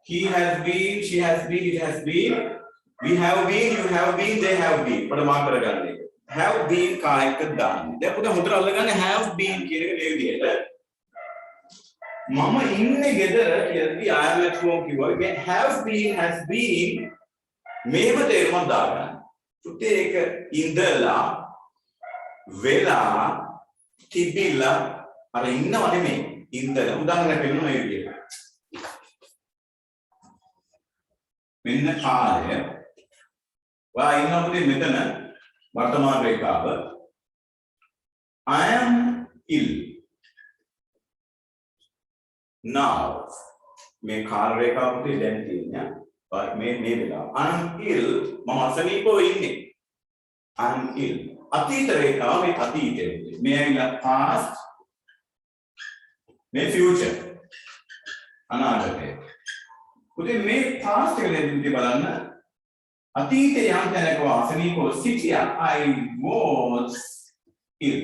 He has been, she has been, it has been. We have been, you have been, they have been. පොඩ්ඩක් මාක් කරගන්න එක. Have been කායක දාන්නේ. දැන් පුතා හොඳට අල්ලගන්න have been කියන එක මේ විදිහට. මම ඉන්නේ ගෙදර කියලාදී I am at home කිව්වා. මේ have been has been මේව තේරුම් දාගන්න. පුතේ ඒක ඉඳලා වෙලා තිබිලා අර ඉන්නව නෙමෙයි. ඉඳලා උදාහරණයක් දෙන්න මේ විදිහට. මෙන්න කාලය ඔයා ඉන්නවා පුතේ මෙතන වර්තමාන රේඛාව I am ill now මේ කාල රේඛාව පුතේ දැන් තියෙනවා මේ වෙලාව I am ill මම අසනීපව ඉන්නේ I am ill අතීත රේඛාව මේ අතීතයේ මේ ඇවිල්ලා past මේ future අනාගතේ පුතේ මේ past එක දෙන්න බලන්න අතීතයේ යම් තැනක අසනීපව සිටියා I was ill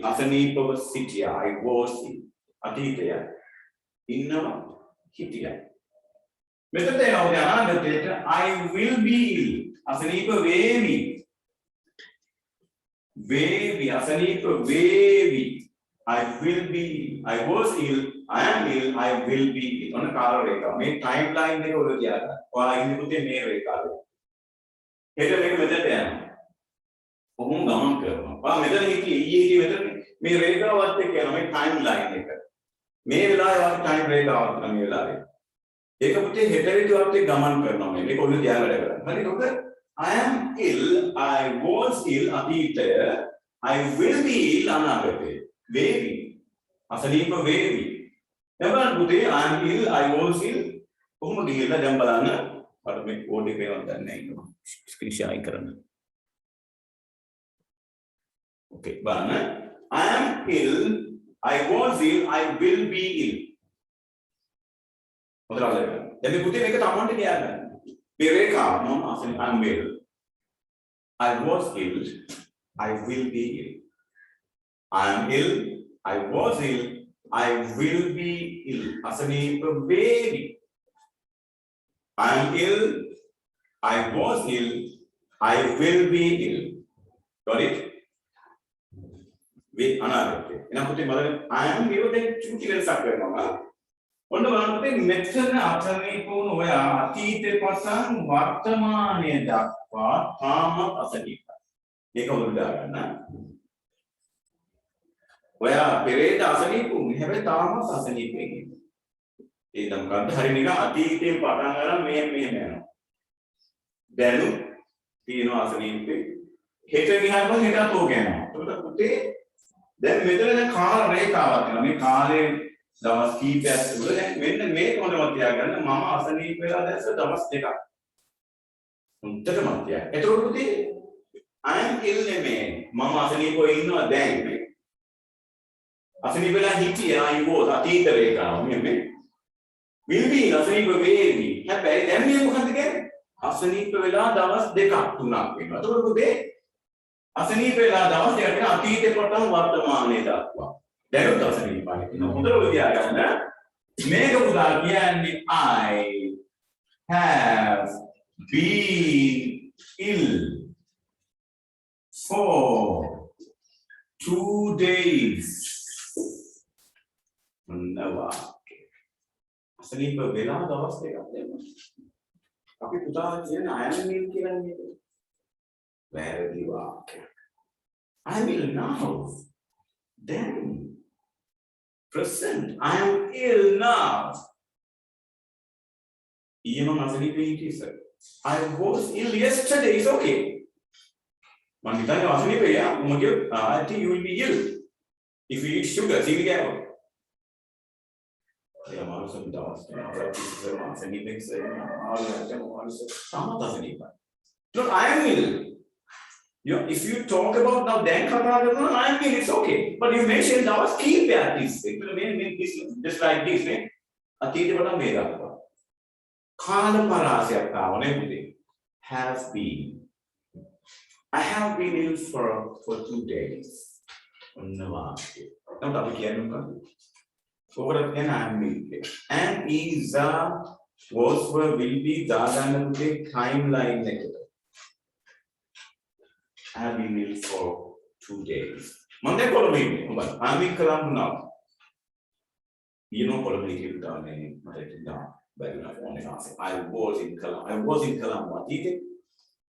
අසනීපව සිටියා I was ill අතීතය ඉන්නවා හිටියා මෙතන එනවා අනාගතයට I will be ill අසනීප වේවි අසනීප වේවි I will be I was ill I am ill I will be ill ඔන්න කාල රේඛාව මේ ටයිම් ලයින් එක ඔය තියාගන්න. ඔයා ඉන්නේ පුතේ මේ රේඛාවේ. හෙට මේක මෙතනට යනවා. කොහොම ගමන් කරනවා. ඔයා මෙතන හිටියේ ඊයේ මෙතන මේ රේඛාවත් එක්ක යනවා මේ ටයිම් ලයින් එක. මේ වෙලාවේ ඔයාගේ ටයිම් රේඛාවක් තමයි මේ වෙලාවේ. ඒක පුතේ හෙට විතරත් එක්ක ගමන් කරනවා මේක ඔන්න තියාගන්න වැඩ කරන්න. හරි ඔක I am ill I was ill අතීතය I will be ill අනාගතේ. වේවි අසනීප වේවි දැන් බලන්න පුතේ I am ill I was ill කොහොමද කියලා දැන් බලන්න අර මේ කෝඩ් එක ඒවත් දැන් නැහැ ඉන්නවා ස්ක්‍රීන් ෂෙයාර් කරන්න ඕකේ බලන්න I am ill I was ill I will be ill හොඳට අල්ලගන්න දැන් මේ පුතේ මේක තමන්ට කියන්න මේ රේඛාව මම අසන I am ill I was ill I will be ill I am ill, I was ill, I will be ill. Asanīpa baby. I am ill, I was ill, I will be ill. Got it? With another. I am ill, then two children suffer. ඔන්න බලන්න මෙතන අසනීප වුණ ඔය අතීතේ පටන් වර්තමානයේ දක්වා තාම අසනීපයි. ඒක උදා ගන්න. ඔයා පෙරේත අසනීප වුණේ හැබැයි තාම අසනීපෙන් ඉන්නේ. ඒක මොකද්ද? හරි නිකන් අතීතයෙන් පටන් ගන්න මෙහෙම යනවා. දැනු තියෙන අසනීපේ හෙට ගියාම හෙටත් ඕක යනවා. ඒකට පුතේ දැන් මෙතන දැන් කාල රේඛාවක් තියෙනවා. මේ කාලේ දවස් කීපයක් තුළ දැන් මෙන්න මේක මොනවද තියාගන්න මම අසනීප වෙලා දැස්ස දවස් දෙකක්. උන්ටට මම තියා. ඒතකොට පුතේ I am ill නෙමෙයි. මම අසනීපව ඉන්නවා දැන් මේ. අසනීප වෙලා හිටියා අයිවෝ අතීත රේඛාව මෙන්න. will be අසනීප වේවි. හැබැයි දැන් මේ මොකද කියන්නේ? අසනීප වෙලා දවස් දෙකක් තුනක් වෙනවා. ඒතකොට පුතේ අසනීප වෙලා දවස් දෙකක් වෙන අතීතේ පටන් වර්තමානයේ දක්වා. දැනුත් අසනීපයි. ඉතින් හොඳට ඔය තියාගන්න. මේක පුතා කියන්නේ I have been ill for 2 days. මොනවා? අසනීප වෙලා දවස් දෙකක් දෙන්න. අපි පුතා කියන්නේ I am ill කියලා නේද? වැරදි වාක්‍යයක්. I am ill now. Then present. I am ill now. Even asleep sir. I was ill yesterday. It's okay. Man, I think you will be ill if you eat sugar. See me careful. I'm also Look, I am ill. If you talk about now, then I am ill. It's okay. But you mentioned now, keep at this. Just like this. Have been. I have been ill for 2 days. Now, over again, I am ill. And is was will be the timeline negative. I have been ill for 2 days. Monday, I'm in Colombo now. You know, Colombo came down and down. But I was in Colombo. I was in Colombo.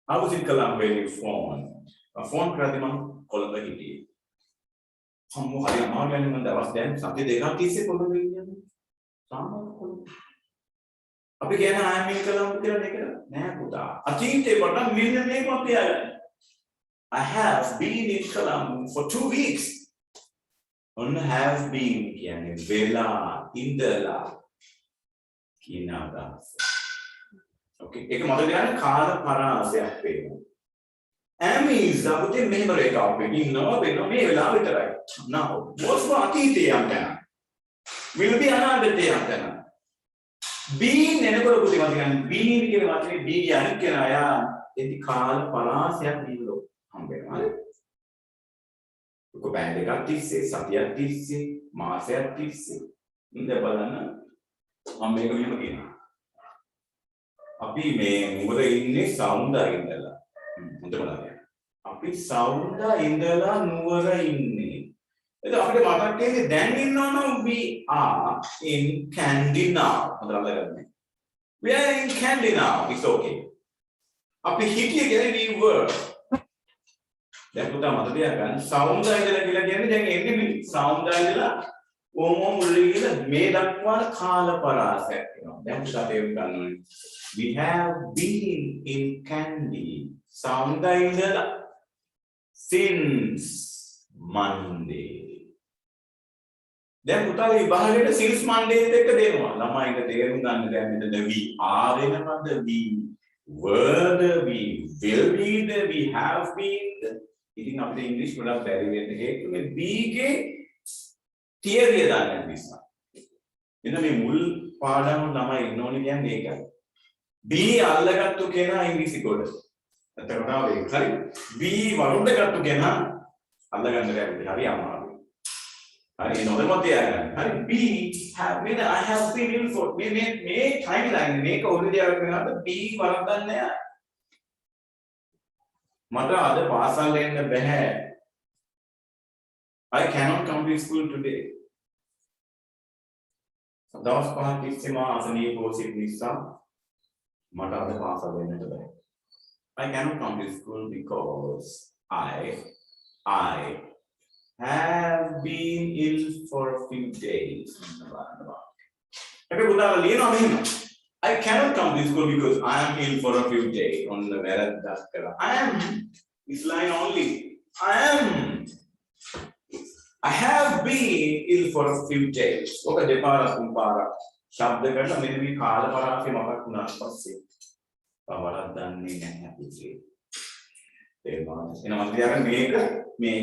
I was in Colombo when you phone. A phone Kradiman, Colombo Hindi. Some Hariyaman that was then something they got this Colombo. Up again, I am in Colombo. I think they got a million name of the island. I have been in Colombo for 2 weeks. On have been කියන්නේ වෙලා ඉඳලා කියන අදහස. Okay. ඒක මතක ගන්න කාල පරාසයක් වෙනවා. am is අපිට මෙහෙම රේඛාවක් වෙන්නේ ඉන්නවා වෙනවා මේ වෙලාව විතරයි. now was අතීතයේ යන්න. will be අනාගතයේ යන්න. been එනකොට පුතේ මතක ගන්න been කියන වචනේ be යන කියන අය ඒටි කාල පරාසයක් දීලා හම්බෙනවා. ඔක බෑන්ඩ් එකක් තිස්සේ සතියක් තිස්සේ මාසයක් තිස්සේ ඉඳ බලන්න මම මේක මෙහෙම කියනවා. අපි මේ මොකද ඉන්නේ සවුන්දා ඉඳලා හොඳට බලන්න. අපි සවුන්දා ඉඳලා නුවර ඉන්නේ. ඒක අපිට මතක් වෙන්නේ දැන් ඉන්නවනම් we are in Kandy now. හොඳට බලන්න. We are in Kandy now. It's okay. අපි හිටියේ කියන්නේ we were. දැන් පුතා මතක තියාගන්න සවුන්දා ඉඳලා කියලා කියන්නේ දැන් එන්නේ මේ සවුන්දා ඉඳලා ඕම මුල්ලේ කියලා මේ දක්වා කාල පරාසයක් වෙනවා. දැන් පුතා තේරුම් ගන්න ඕනේ. We have been in Kandy සවුන්දා ඉඳලා since Monday. දැන් පුතා මේ විභාගයට since Monday එක දෙනවා. ළමයිට තේරුම් ගන්න දැන් මෙතන we are වෙනවද we were we will be we have been ඉතින් අපිට ඉංග්‍රීසි ගොඩක් බැරි වෙන්නේ හේතුව මේ B ගේ තියරිය දාන්න නිසා. එන්න මේ මුල් පාඩම ළමයි ඉන්න ඕනේ කියන්නේ ඒකයි. B අල්ලගත්තු කෙනා ඉංග්‍රීසි ගොඩ. එතකොට ආවේ හරි. B වරුද්දගත්තු කෙනා අල්ලගන්න බැරි හරි අමාරුයි. හරි නොදෙමත් තියාගන්න. හරි B have been I have been ill for මේ timeline මේක ඔරිජිනල් කරනකොට B වරද්දන්නේ නැහැ. මට අද පාසල් එන්න බෑ. I cannot come to school today. දවස් පහක් තිස්සේ මා අසනීපව සිට නිසා මට අද පාසල් වෙන්නට බැහැ. I cannot come to school because I have been ill for a few days. හැබැයි පුතාලා ලියනවා මෙහෙම. I cannot come to school because I am ill for a few days. On the වැරද්දක් කරලා. I am this line only. I have been ill for a few days. ඔක දෙපාරක් තුන් පාරක් ශබ්ද කරලා මෙන්න මේ කාල පරාසය මතක් වුණාට පස්සේ පවරක් දන්නේ නැහැ පුතේ. ඒ මානසික එනවා මම මේක මේ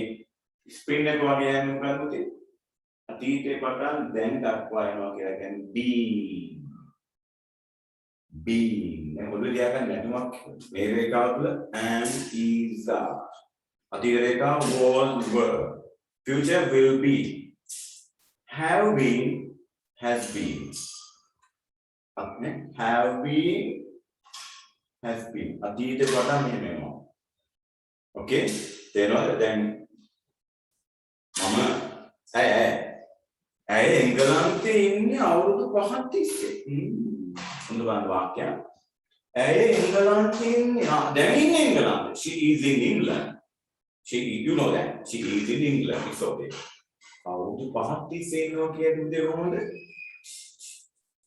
ස්ප්‍රින්ග් එක වගේ යන්නේ මොකක්ද පුතේ? අතීතේ පටන් දැන් දක්වා යනවා කියලා කියන්නේ being. දැන් ඔළුවේ තියාගන්න නැතුමක් මේ රේඛාව තුළ am is are. අතීත රේඛාව was were. Future will be. Have been, has been. Okay. Have been, has been. අතීත පටන් මෙහෙම එනවා. Okay. තේරෙනවද? දැන් මම ඇය එංගලන්තේ ඉන්නේ අවුරුදු 5ක් තිස්සේ. හොඳ බලන්න වාක්‍යය. ඇය එංගලන්තේ ඉන්නේ දැන් ඉන්නේ එංගලන්තේ. She is in England. You know that. She is in England. It's okay. අවුරුදු 5ක් තිස්සේ ඉන්නවා කියන දේ කොහොමද?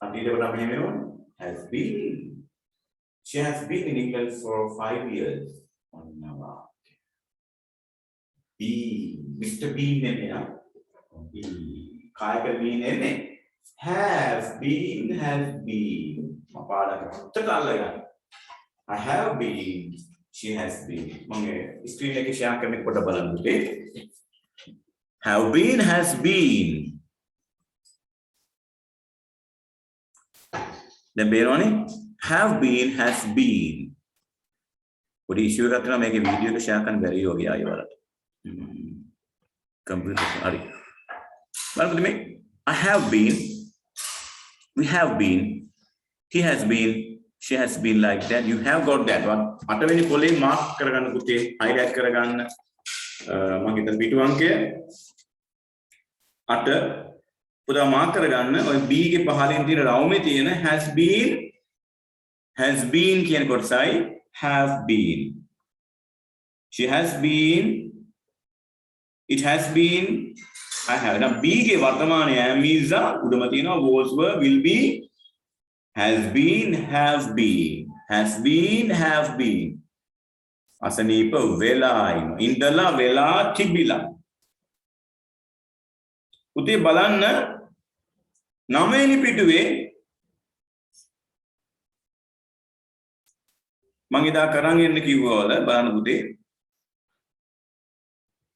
අතීතේ වඩා මෙහෙම වෙනවනේ. Has been. She has been in England for 5 years. ඔන්නවා. Mr. Bean නෙමෙයි. කායක bean එන්නේ. Has been. මපාඩකට අල්ලගන්න. I have been. She has been. මම ස්ක්‍රීන් එකේ ෂෙයා කරන එක පොඩ්ඩක් බලන්න පුතේ. Have been, has been. දැන් බේරවනේ. Have been, has been. පොඩි ඉෂුව එකක් තියෙනවා මේකේ වීඩියෝ එක ෂෙයා කරන්න බැරි වගේ ආයෙ වලට. කම්පියුටර් හරි. බලන්න මේ I have been, we have been, he has been, she has been like that. You have got that one. අටවෙනි කොලේ මාක් කරගන්න පුතේ, highlight කරගන්න. මම හිතන පිටු අංකය 8 පුතා මාක් කරගන්න. ඔය B ගේ පහලින් තියෙන රවුමේ තියෙන has been කියන කොටසයි have been. She has been, it has been, I have. Now B ගේ වර්තමානයේ am is උඩම තියෙනවා was were will be has been have been අසනීප වෙලා ඉඳලා වෙලා තිබිලා උදේ බලන්න 9 වෙනි පිටුවේ මම ඉදා කරන් එන්න කිව්වා වල බලන්න පුතේ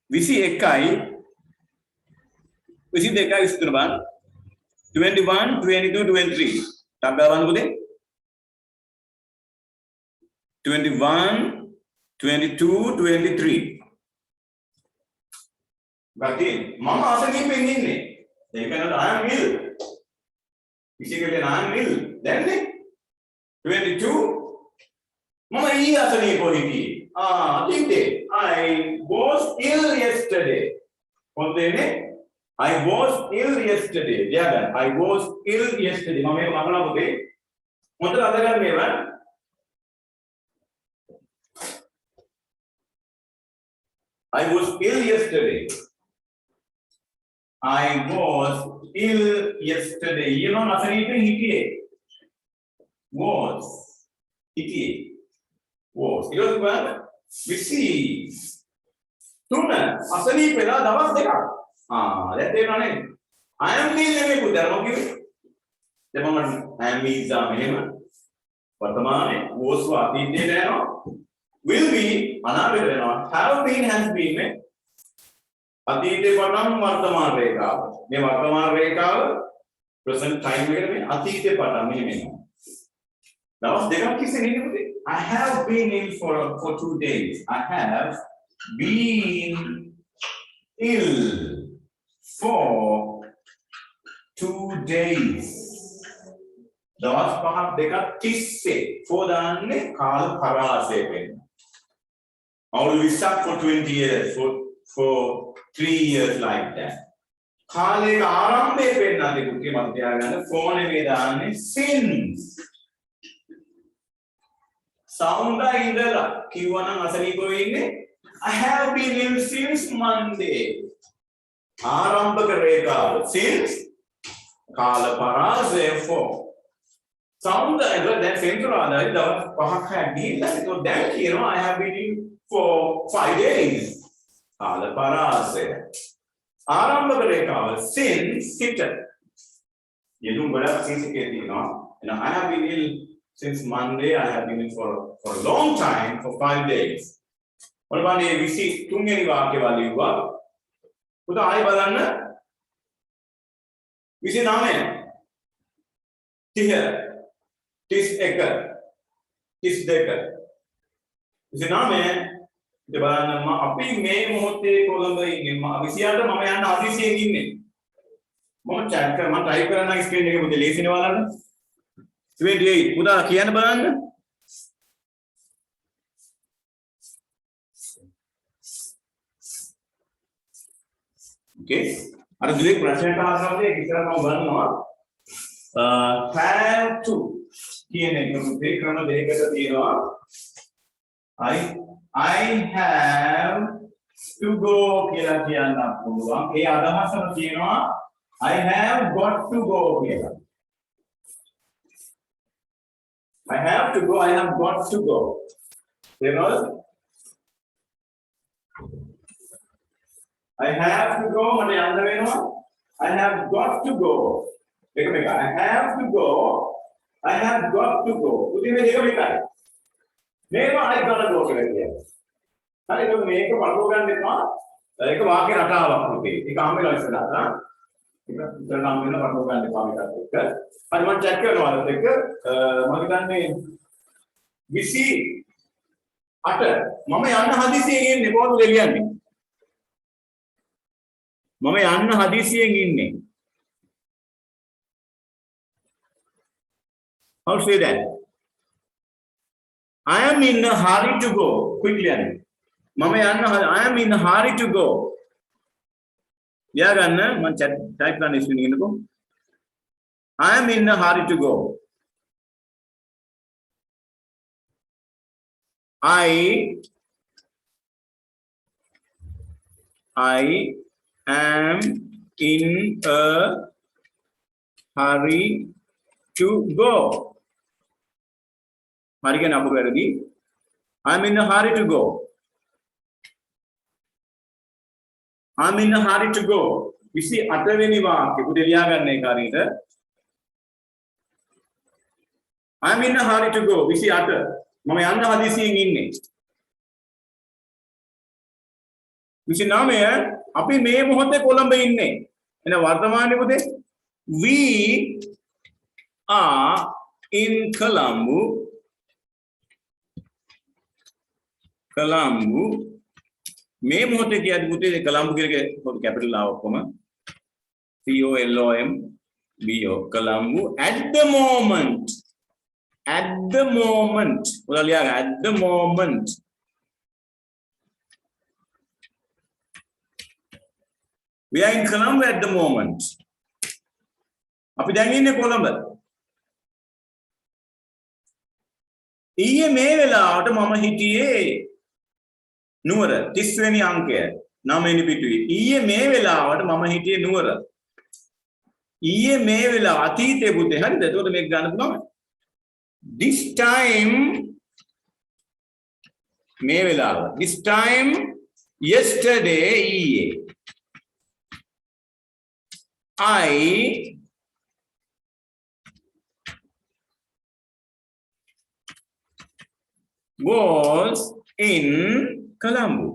21යි 22යි විස්තර බලන්න 21 22 23 ටග්ගා බලන්න පුතේ 21 22 23 ගතිය මම අසනීපෙන් ඉන්නේ ඒක නේද I am ill ඉතින් I am ill දැන්නේ 22 මම ඊ අසනීපෝ හිටියේ අතින්දේ I was ill yesterday හොඳනේ I was ill yesterday yeah I was ill yesterday මම මේක මගලා පුතේ මොකද අදගන්න මේවා I was ill yesterday. I was ill yesterday. You know, nasanipe hitiye. Was. Hitiye. Was. It was one. We see. Tuna. Asanipe la dawas dekak. That's it, no? I am ill. Let me put that. Okay. The moment I am ill, mehema. Vartamane. Was wa atite lehno. Will be අනාගත වෙනවා have been has been මේ අතීතේ පටන් වර්තමාන රේඛාව මේ වර්තමාන රේඛාව present time එකට මේ අතීතේ පටන් මෙහෙම එනවා දවස් දෙකක් තිස්සේ ඉන්නේ පුතේ I have been ill for 2 days I have been ill for 2 days දවස් පහක් දෙකක් තිස්සේ for දාන්නේ කාල පරාසය වෙන්නේ or we stuck for 20 years, for 3 years like that. කාලේ ආරම්භයේ පෙන්නන්නේ කුටි මත තියාගන්න ෆෝන් එකේ දාන්නේ since sound ඉඳලා කිව්වනම් අසනීපව ඉන්නේ I have been ill since Monday ආරම්භක රේඛාව since කාල පරාසය for sound ඉඳලා දැන් සෙන්සුරාදායි දවස් 5ක් ගිහිල්ලා ඒක දැන් කියනවා I have been ill for 5 days කාල පරාසය ආරම්භක රේඛාව since සිට යෙදුම් ගොඩක් since එකේ තියෙනවා and I have been ill since Monday I have been ill for a long time for 5 days මොනවානේ 23 වෙනි වාක්‍ය වලියුවා පුතා ආයෙ බලන්න 29 30 31 32 29 ඉතින් බලන්න අපි මේ මොහොතේ කොළඹ ඉන්නේ 28 මම යන්න හදිසියෙන් ඉන්නේ මම chat කර මම type කරන්න ස්ක්‍රීන් එකේ පුතේ ලේසිනේ බලන්න 28 පුතා කියන්න බලන්න okay අර දුවේ ප්‍රශ්නයට ආසාවදී ඉතල මම බලනවා have to කියන එක පුතේ ක්‍රම දෙකකට තියෙනවා I have to go කියලා කියන්න පුළුවන්. ඒ අදහසම තියෙනවා I have got to go කියලා. I have to go, I have got to go. තේරෙනවද? I have to go මට යන්න වෙනවා. I have got to go. දෙක මේක. I have to go. I have got to go. උදේ මේ දෙක මේකයි. මේවා I gotta go කියලා කියනවා. හරි ඒක මේක පටව ගන්න එපා. ඒක වාක්‍ය රටාවක් පුතේ. ඒක හම් වෙලා ඉස්සරහට. ඒක ඉස්සරහට හම් වෙන පටව ගන්න එපා මේකත් එක්ක. හරි මම චෙක් කරනවා අරත් එක්ක. මම හිතන්නේ 28 මම යන්න හදිසියෙන් ඉන්නේ කොහොමද කියන්නේ? මම යන්න හදිසියෙන් ඉන්නේ. How to say that? I am in a hurry to go. Quickly, Mama Yanna, I am in a hurry to go. Yaganna, one chat type plan is in go. I am in a hurry to go. I am in a hurry to go. Marikan Abu Gardi. I'm in a hurry to go. I'm in a hurry to go. You see, Ataveni Vaki, Budeliaga Negarita. I'm in a hurry to go. We see Atta. Mamayanda Hadisi in it. We see Namaya, Api May Mohote Columba in name. In a Vartamani Bude. We are in Colombo. Colombo මේ මොහොතේ කියද්දි පුතේ කොළඹ කියන පොඩි capital ආවොක්ම COLOMBO Colombo at the moment ඔයාලා ලියගන්න at the moment we are in Colombo at the moment අපි දැන් ඉන්නේ කොළඹ ඊයේ මේ වෙලාවට මම හිටියේ නුවර 30 වෙනි අංකය 9 වෙනි පිටුවේ ඊයේ මේ වෙලාවට මම හිටියේ නුවර ඊයේ මේ වෙලාව අතීතයේ පුතේ හරිද එතකොට මේක ගන්න පුළුවන් this time මේ වෙලාව this time yesterday ඊයේ I was in Colombo.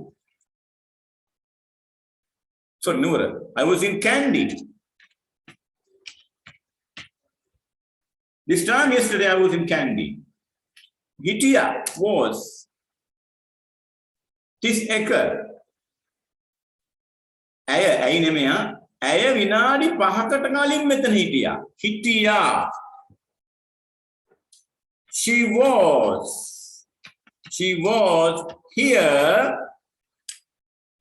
So Noor, I was in Kandy. This time yesterday I was in Kandy. Gitia was this acre. Aya නෙමෙයි aya විනාඩි 5කට කලින් මෙතන හිටියා. හිටියා. She was here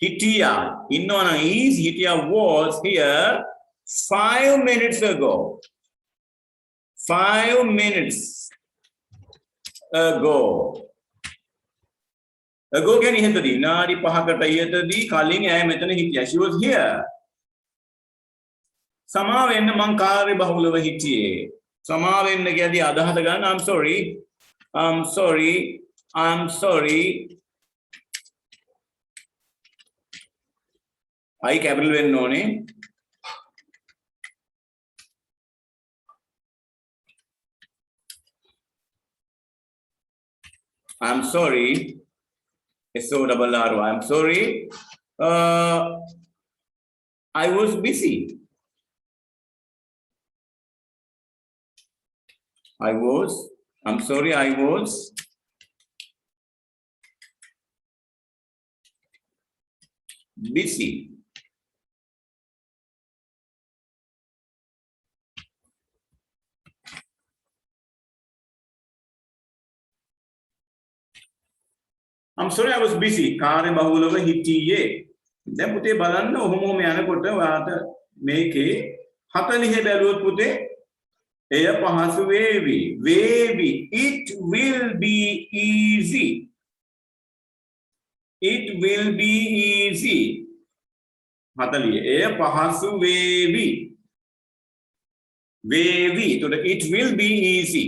Hitia. Innona is Hitia was here 5 minutes ago. 5 minutes ago. Ago කියන්නේ හිතදී විනාඩි 5කට ඉහතදී කලින් ඇය මෙතන හිටියා. She was here. සමා වෙන්න මං කාර්ය බහුලව හිටියේ. සමා වෙන්න කියදී අදහස ගන්න I'm sorry. I capital වෙන්න ඕනේ. I'm sorry. S-O-R-R-O. I'm sorry. I was busy. I'm sorry, I was busy. I'm sorry, I was busy. කාර්ය බහුලව හිටියේ. දැන් පුතේ බලන්න ඔහොම යනකොට ඔයාට මේකේ 40 බැලුවොත් පුතේ එය පහසු වේවි. වේවි. It will be easy. It will be easy. 40. එය පහසු වේවි. වේවි. එතකොට it will be easy.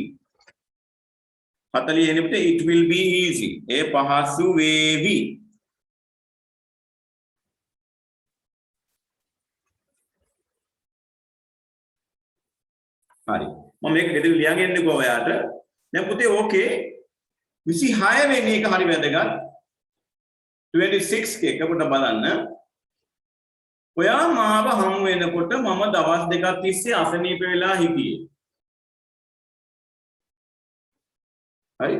40 එනකොට it will be easy. එය පහසු වේවි. හරි. මම මේක ගෙදර ලියගන්නකෝ ඔයාට. දැන් පුතේ ඕකේ 26 වෙනි එක හරි වැදගත්. 26 එක පොඩ බලන්න. ඔයා මාව හමු වෙනකොට මම දවස් දෙකක් තිස්සේ අසනීප වෙලා හිටියේ. හරි.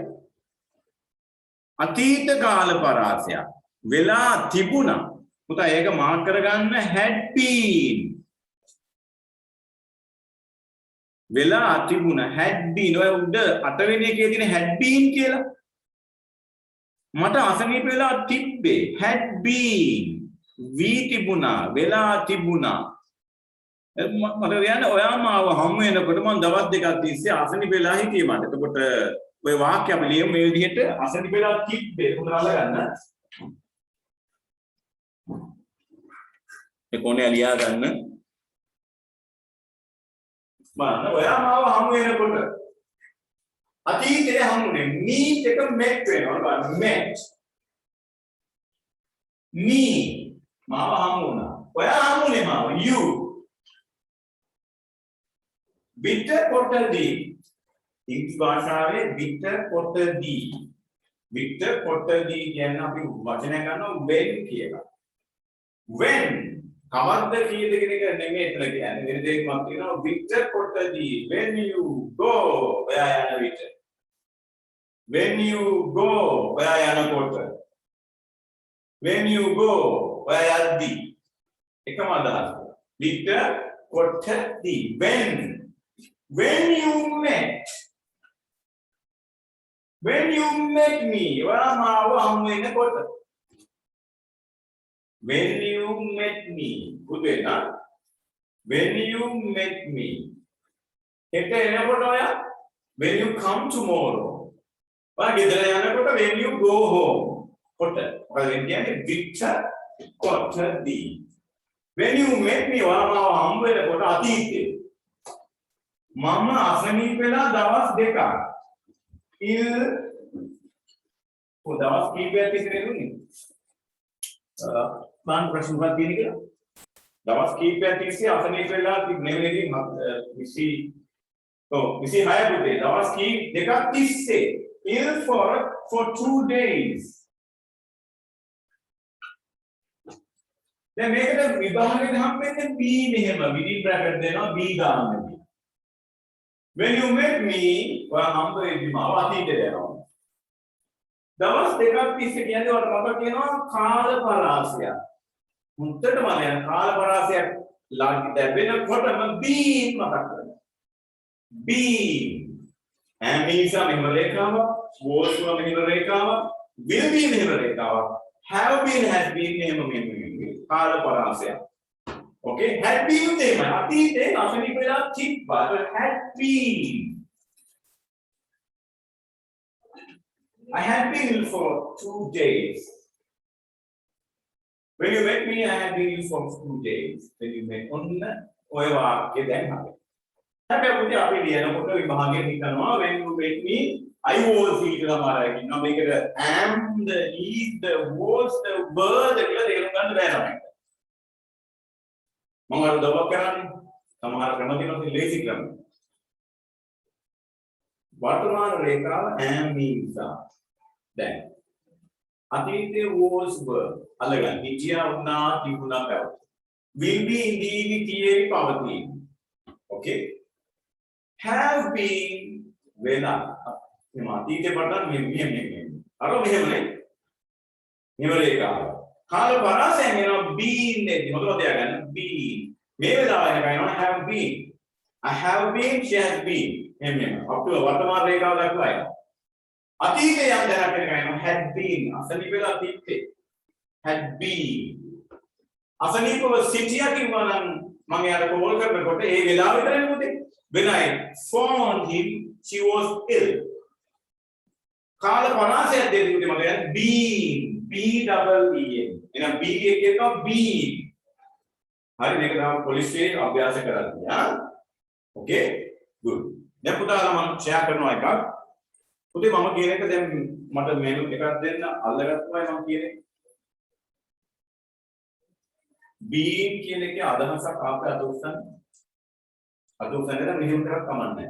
අතීත කාල පරාසයක් වෙලා තිබුණා. පුතා ඒක මාක් කරගන්න had been. වෙලා තිබුණා had been. ඔය උඩ 8 වෙනි එකේ තියෙන had been කියලා. මට අසනීප වෙලා තිබ්බේ had been. වී තිබුණා වෙලා තිබුණා. මට කියන්න ඔයා මාව හමු වෙනකොට මම දවස් දෙකක් තිස්සේ අසනීප වෙලා හිටියේ මට. එතකොට ඔය වාක්‍ය අපි ලියමු මේ විදිහට අසනීප වෙලා තිබ්බේ උදාහරණ ගන්න. ඒ කොනේ ලියා ගන්න. බලන්න ඔයා මාව හමු වෙනකොට අතීතයේ හමුනේ meet එක met වෙනවා බලන්න met me මාව හමු වුණා. ඔයා හමුනේ මාව you bitter කොටදී ඉංග්‍රීසි භාෂාවේ bitter කොටදී කියන්නේ අපි වචනය ගන්නවා when කියලා. when කවද්ද කීයද කියන එක නෙමෙයි එතන කියන්නේ. වෙන දෙයක් මත තියෙනවා bitter කොටදී when you go ඔයා යන විට. when you go ඔයා යනකොට. when you go ඔයා යද්දී. එකම අදහස. bitter කොටදී when you met me ඔයා මාව හමු වෙනකොට. when you met me පුතේ නා when you met me හෙට එනකොට ඔයා when you come tomorrow ඔයා ගෙදර යනකොට when you go home කොට ඔයා කියන්නේ විතර කොටදී when you met me ඔයා මාව හමු වෙනකොට අතීතේ මම අසනීප වෙලා දවස් දෙකක් දවස් කීපයක් තිස්සේ නෙන්නේ මාන් ප්‍රශ්න වල තියෙන කියලා දවස් කීපයක් තිස්සේ අසනීප වෙලා නෙවෙයි 26 පුතේ දවස් කී දෙකක් තිස්සේ ill for 2 days දැන් මේකට විභාගෙට හම්බෙන්නේ b මෙහෙම within bracket දෙනවා b ගන්න. when you met me ඔයා හම්බ වෙද්දි මාව අතීතයට යනවා. දවස් දෙකක් තිස්සේ කියන්නේ ඔයාලට මතක තියෙනවා කාල පරාසයක්. මුත්තටම යන කාල පරාසයක් ලැබෙනකොටම බීන් මතක් කරගන්න. බීන් ඇමීසා මෙහෙම රේඛාවක්, වෝල්ස්ම මෙහෙම රේඛාවක්, will be මෙහෙම රේඛාවක්, have been has been කාල පරාසය. Okay, had been දෙමයි. අතීතේ අසනීප වෙලා තිබ්බා. had been. I had been ill for 2 days. When you met me, I had been ill for 2 days. When you met ඔන්න ඔය වාක්‍ය දැන් හරි. හැබැයි පුතේ අපි ලියනකොට විභාගයේ හිතනවා when you met me I was කියලා මාරයි කියනවා මේකට am the is the was the were කියලා තේරුම් ගන්න බෑ නේද? මම අර දවල් කරන්නේ සමහර ක්‍රම තියෙනවා ලේසි ක්‍රම. වර්තමාන රේඛාව am means දැන් අතීතයේ was were අලගන්න හිටියා වුණා තිබුණා පැවත. will be ඉඳී තියේ පවතී. Okay, have been වෙලා මේ අතීතේ පටන් මේ අර මෙහෙමනේ මෙහෙම රේඛාව කාල පරාසයෙන් එනවා been නේ මොකද තියාගන්න been මේ වෙලාව එනකනවා have been I have been she has been මෙන්න අපිට වර්තමාන රේඛාව දක්වලා එනවා අතීතේ යම් දැනක් එනකනවා had been අසනීප වෙලා තිත්තේ had been අසනීපව සිටියා කිව්වා නම් මම යාට කෝල් කරනකොට ඒ වෙලාව විතරනේ මොකද when I phoned him she was ill කාල පරාසයක් දෙන්නේ මට යන්නේ been b double e n එහෙනම් b කියනවා been හරි මේක තමයි පොලිස් එකේ අභ්‍යාස කරන්නේ ආ ඕකේ good දැන් පුතාලා මම ෂෙයා කරනවා එකක් පුතේ මම කියන එක දැන් මට මෙනු එකක් දෙන්න අල්ලගත්තා මම කියන්නේ been කියන එකේ අදහසක් ආපේ අදොස්සන් මෙහෙම කරක් කමන්නේ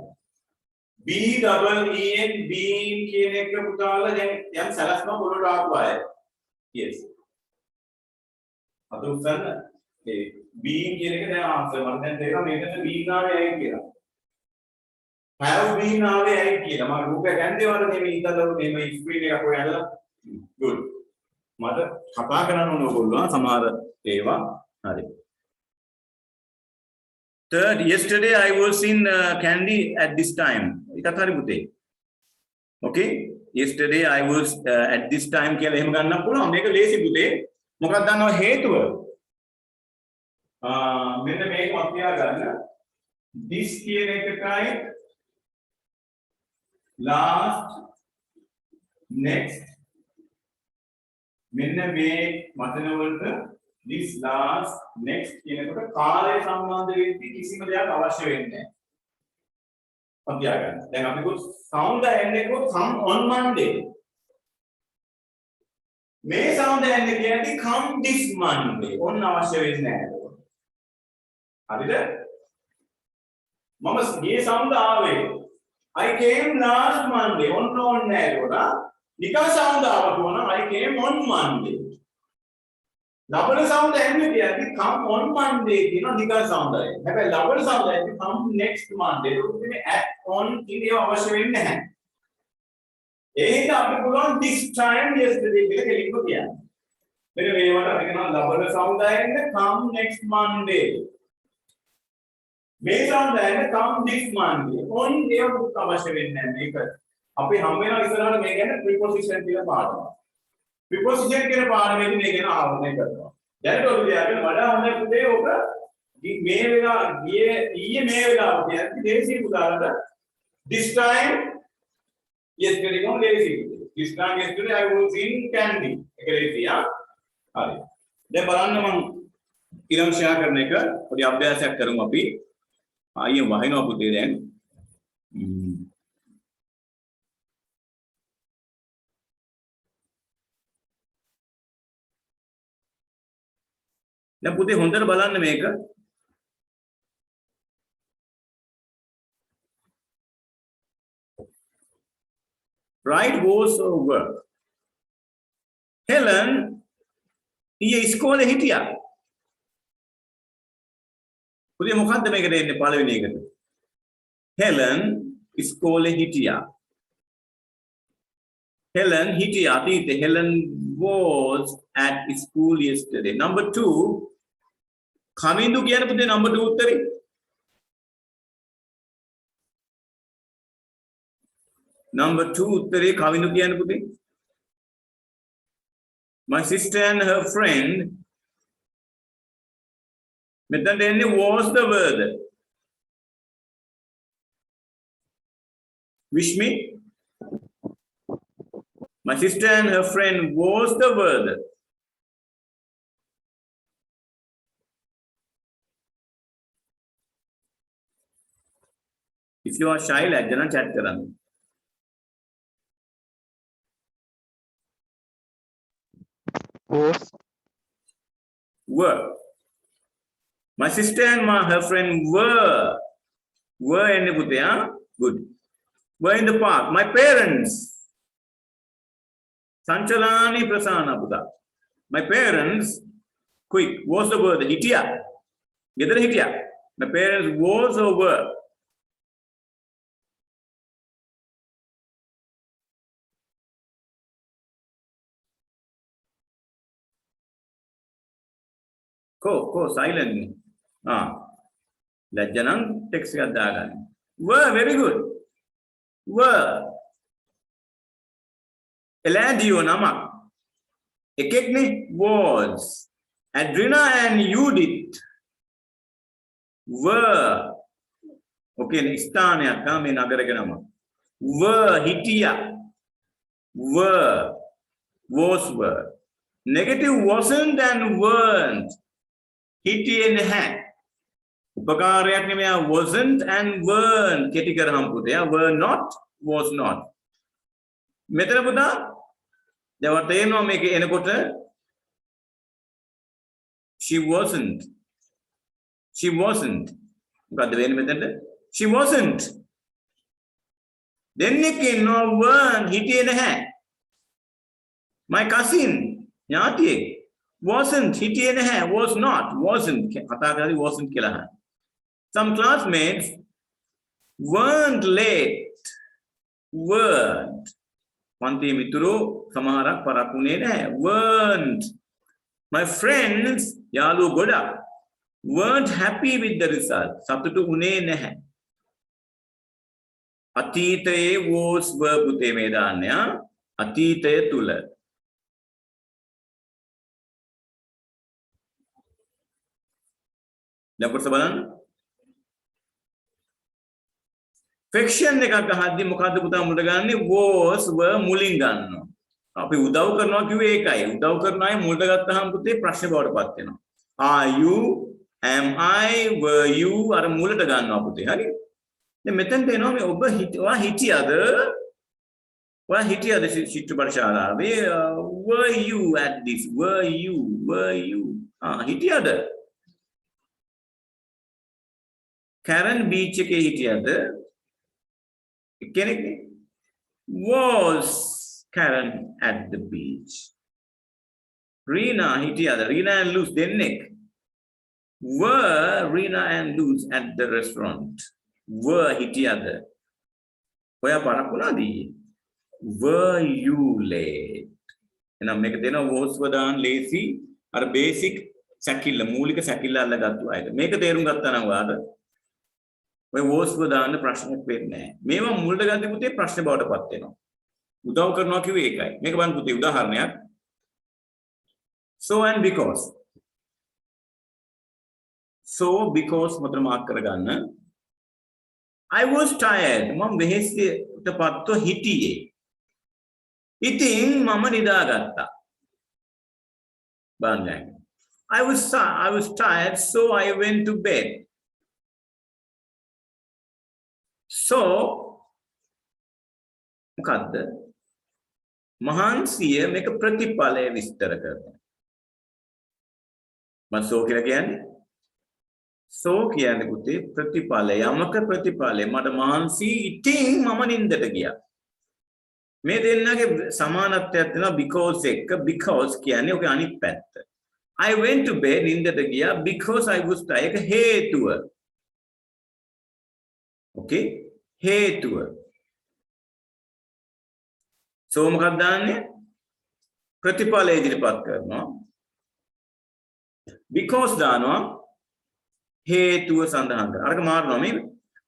B double E N being කියන එක පුතාලා දැන් යම් සලස්ම පොළොට ආපු අය. Yes. අද උත්තරන ඒ being කියන එක දැන් ආන්සර් මම දැන් තේරෙනවා මේකට being ආවේ ඇයි කියලා. have been ආවේ ඇයි කියලා. මම රූපයක් ඇන්දේවල මේ ඉතල මේ ස්ක්‍රීන් එක කොහෙ ඇඳලා. good. මට කතා කරන්න ඕන ඔයගොල්ලෝ සමහර ඒවා හරි. Third, yesterday I was in Kandy at this time. Ikat hari putih. Okay? Yesterday I was at this time කියලා එහෙම ගන්න පුළුවන්. මේක ලේසි පුතේ. මොකක්ද දන්නව හේතුව? මෙන්න මේක මත තියාගන්න. This කියන එකයි last next මෙන්න මේ වචන වලට this last next කියනකොට කාලය සම්බන්ධ වෙද්දී කිසිම දෙයක් අවශ්‍ය වෙන්නේ නැහැ. අධ්‍යයන. දැන් අපි කො sound එන්නේ කො come on Monday. මේ sound එන්නේ කියන්නේ come this Monday. ඔන්න අවශ්‍ය වෙන්නේ නැහැ. හරිද? මම මේ sound ආවේ. I came last Monday. ඔන්න ඕනේ නැහැ ඒකට. නිකන් sound ආවම I came on Monday. ලබන sound එන්නේ කියන්නේ come on Monday කියන නිකන් sound එකයි. හැබැයි ලබන sound එන්නේ come next Monday. ඒක කියන්නේ at on කියන ඒවා අවශ්‍ය වෙන්නේ නැහැ. ඒක අපිට පුළුවන් this time yesterday කියලා කෙලින්ම කියන්න. මෙන්න මේවට අපි කියනවා ලබන sound එන්නේ come next Monday. මේ sound එන්නේ come this Monday. on ඒක අවශ්‍ය වෙන්නේ නැහැ. මේක අපි හම් වෙනවා ඉස්සරහට මේ කියන්නේ preposition කියලා පාඩම. preposition කියන පාඩමේදී මේ ගැන ආවරණය කරනවා. දැනට ඔය විදිහට වඩා හොඳ පුතේ ඔබ මේ වෙලාව ඊයේ මේ වෙලාව කියන්නේ දේශී පුතාලට this time yesterday කොහොම දේශී this time yesterday I was in Kandy එක දේශී හරි දැන් බලන්න මම ඊළඟ ෂෙයා කරන එක පොඩි අභ්‍යාසයක් කරමු අපි ආයෙ වහිනවා පුතේ දැන් දැන් පුතේ හොඳට බලන්න මේක right was over Helen ඊයේ ඉස්කෝලේ හිටියා පුතේ මොකද්ද මේකට එන්නේ පළවෙනි එකට Helen ඉස්කෝලේ හිටියා Helen හිටියා අතීතේ Helen was at school yesterday number 2 කමින්දු කියන පුතේ number 2 උත්තරේ number 2 උත්තරේ කමින්දු කියන පුතේ My sister and her friend. මෙතනට එන්නේ was the word. Wish me. My sister and her friend was the word. If you are shy, like then chat karan. Was. Were. My sister and her friend were. Were in the putte, huh? Good. Were in the park. My parents. Sanchalani prasana puta. My parents. Quick. Was the word? Hitya. Gedara hitya. My parents was or were. Ko silent. Lajjanam text එකක් දාගන්න. Were very good. Were. Eladio nama. Ekekne was. Adrina and Judith were. Okay, ස්ථානයක් මේ නගරක නම. Were හිටියා. Were. Was were. Negative wasn't and weren't. හිටියේ නැහැ. උපකාරයක් නෙමෙයි wasn't and weren't කෙටි කරහම් පුතේ. Were not, was not. මෙතන පුතා දැන් වට එනවා මේක එනකොට she wasn't. She wasn't. මොකද්ද වෙන්නේ මෙතනද? She wasn't. දෙන්නෙක් ඉන්නවා weren't හිටියේ නැහැ. My cousin ඥාතියෙක් wasn't හිටියේ නැහැ. Was not. Wasn't කතා කරලා wasn't කියලා අහන්න. Some classmates weren't late. Weren't. පන්තියේ මිතුරෝ සමහරක් පරක්කුනේ නැහැ. Weren't. My friends යාළුවෝ ගොඩක් weren't happy with the result. සතුටු වුණේ නැහැ. අතීතයේ was were පුතේ මේ දාන්නේ ආ. අතීතය තුල. දැන් කොටස බලන්න. Fiction එකක් අහද්දි මොකද්ද පුතා මුලට ගන්නේ was were මුලින් ගන්නවා. අපි උදව් කරනවා කිව්වේ ඒකයි. උදව් කරන අය මුලට ගත්තාම පුතේ ප්‍රශ්න බවට පත් වෙනවා. Are you, am I, were you අර මුලට ගන්නවා පුතේ. හරි? දැන් මෙතෙන්ට එනවා මේ ඔබ හිටියද? ඔයා හිටියද චිත්‍රපට ශාලාවේ? Were you at this? Were you? හිටියද? Karen beach එකේ හිටියද? Was Karen at the beach? Rina hitiyada. Rina and Luz dennek. Were Rina and Luz at the restaurant? Were hitiyada. Oya parakunadi. Were you late? Ena meka dena was wadan lazy. Ar basic sakilla moolika sakilla alla gattu ayda. Meka තේරුම් ගත්තා නම් වාද ඔය wars වදාන්න ප්‍රශ්නයක් වෙන්නේ නැහැ. මේවා මුලට ගන්න පුතේ ප්‍රශ්න බවට පත් වෙනවා. උදව් කරනවා කිව්වේ ඒකයි. මේක බලන්න පුතේ උදාහරණයක්. So and because. So because මතර මාක් කරගන්න. I was tired. මම වෙහෙසටපත්ව හිටියේ. ඉතින් මම නිදාගත්තා. බලන්න. I was tired so I went to bed. So, මොකද්ද? මහන්සිය මේක ප්‍රතිඵලය විස්තර කරනවා. මම so කියලා කියන්නේ so කියන්නේ පුතේ ප්‍රතිඵලය යමක ප්‍රතිඵලය මට මහන්සි ඉතින් මම නින්දට ගියා. මේ දෙන්නගේ සමානත්වයක් තියෙනවා because එක because කියන්නේ ඔගේ අනිත් පැත්ත. I went to bed නින්දට ගියා because I was tired හේතුව. Okay? හේතුව. So මොකක්ද දාන්නේ? ප්‍රතිඵලය ඉදිරිපත් කරනවා. Because දානවා හේතුව සඳහන් කරනවා. අරක මාරනවා මේ.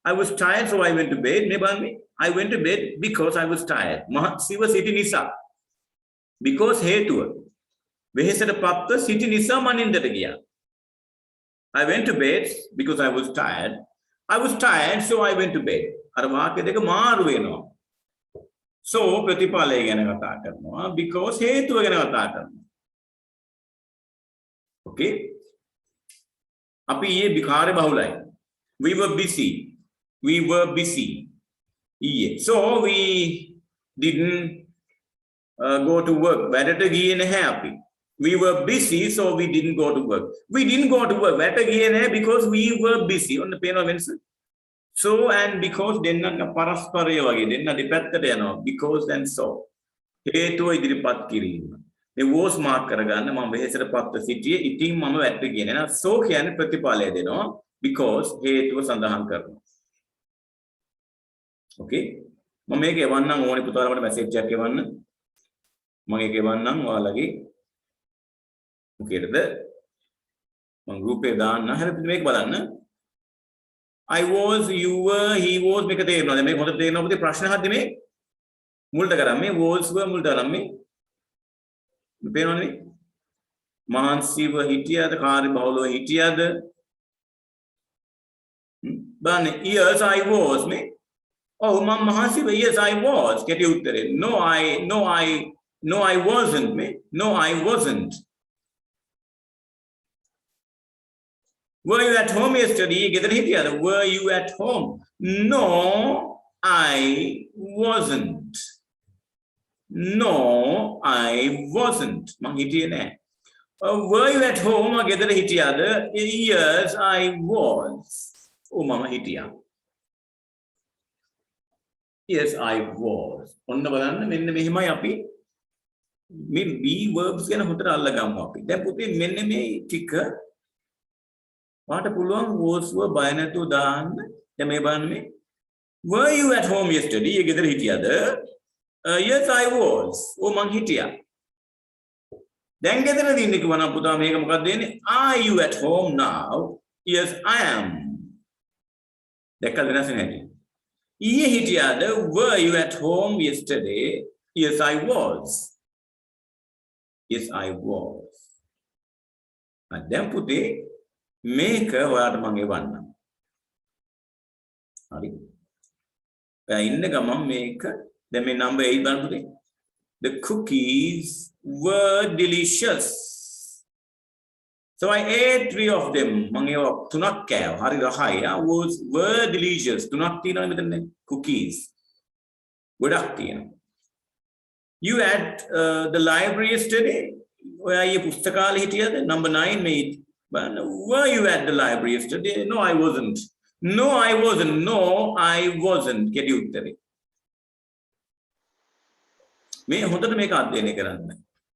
I was tired so I went to bed. මේ බලන්න. I went to bed because I was tired. මහන්සිව සිටි නිසා. Because හේතුව. වෙහෙසට පත්ව සිටි නිසා මම නින්දට ගියා. I went to bed because I was tired. I was tired, so I went to bed. අර වාක්‍ය දෙක මාරු වෙනවා. So ප්‍රතිඵලය ගැන කතා කරනවා. Because හේතුව ගැන කතා කරනවා. Okay? අපි ඊයේ විකාරය බහුලයි. We were busy. We were busy. ඊයේ. So we didn't go to work. වැඩට ගියේ නැහැ අපි. We were busy, so we didn't go to work. We didn't go to work. වැඩට ගියේ නැහැ because we were busy. ඔන්න පේනවා වෙනස. So and because දෙන්නක පරස්පරය වගේ දෙන්න දෙපැත්තට යනවා. Because and so. හේතුව ඉදිරිපත් කිරීම. මේ was mark කරගන්න මම වෙහෙසට පත්ව සිටියේ. ඉතින් මම වැඩට ගියේ නැහැ. So කියන්නේ ප්‍රතිඵලය දෙනවා. Because හේතුව සඳහන් කරනවා. Okay? මම මේක එවන්නම් ඕනේ පුතාලා මට මැසේජ් එකක් එවන්න. මම ඒක එවන්නම් ඔයාලගේ මොකේද? මම group එකේ දාන්න. හරිද මේක බලන්න. I was, you were, he was මේක තේරෙනවද? මේක හොඳට තේරෙනවද? පුතේ ප්‍රශ්න අහද්දි මේ මුල්ට කරා මේ was were මුල්ට කරා මේ පේනවනේ මහන්සිව හිටියද කාර්ය බහුලව හිටියද බලන්න yes I was මේ oh මම මහන්සිව yes I was කෙටි උත්තරේ no I wasn't මේ no I wasn't. Were you at home yesterday? ගෙදර හිටියද? Were you at home? No, I wasn't. No, I wasn't. මං හිටියේ නෑ. Were you at home? ගෙදර හිටියද? Yes, I was. මම හිටියා. Yes, I was. ඔන්න බලන්න මෙන්න මෙහෙමයි අපි මේ be verbs ගැන හොඳට අල්ලගමු අපි. දැන් පුතේ මෙන්න මේ ටික වාට පුළුවන් was were බය නැතුව දාන්න. දැන් මේ බලන්න මේ were you at home yesterday? ගෙදර හිටියද? Yes I was. මං හිටියා. දැන් ගෙදරදී ඉන්නේ කිව්වනම් පුතා මේක මොකක්ද වෙන්නේ? Are you at home now? Yes I am. දැක්කද වෙනස නැහැ. ඊයේ හිටියද? Were you at home yesterday? Yes I was. Yes I was. දැන් පුතේ මේක ඔයාලට මම එවන්නම්. හරි. ඔයා ඉන්න ගමන් මේක දැන් මේ number 8 බලන්න පුතේ. The cookies were delicious. So I ate 3 of them. මම ඒවා තුනක් කෑවා. හරි රහයි. were delicious. තුනක් තියෙනවා මෙතන cookies. ගොඩක් තියෙනවා. You at the library yesterday? ඔයා ඊයේ පුස්තකාලේ හිටියද? Number 9 මේ But were you at the library yesterday? No, I wasn't. No, I wasn't. No, I wasn't. කෙටි උත්තරේ. මේ හොඳට මේක අධ්‍යයනය කරන්න.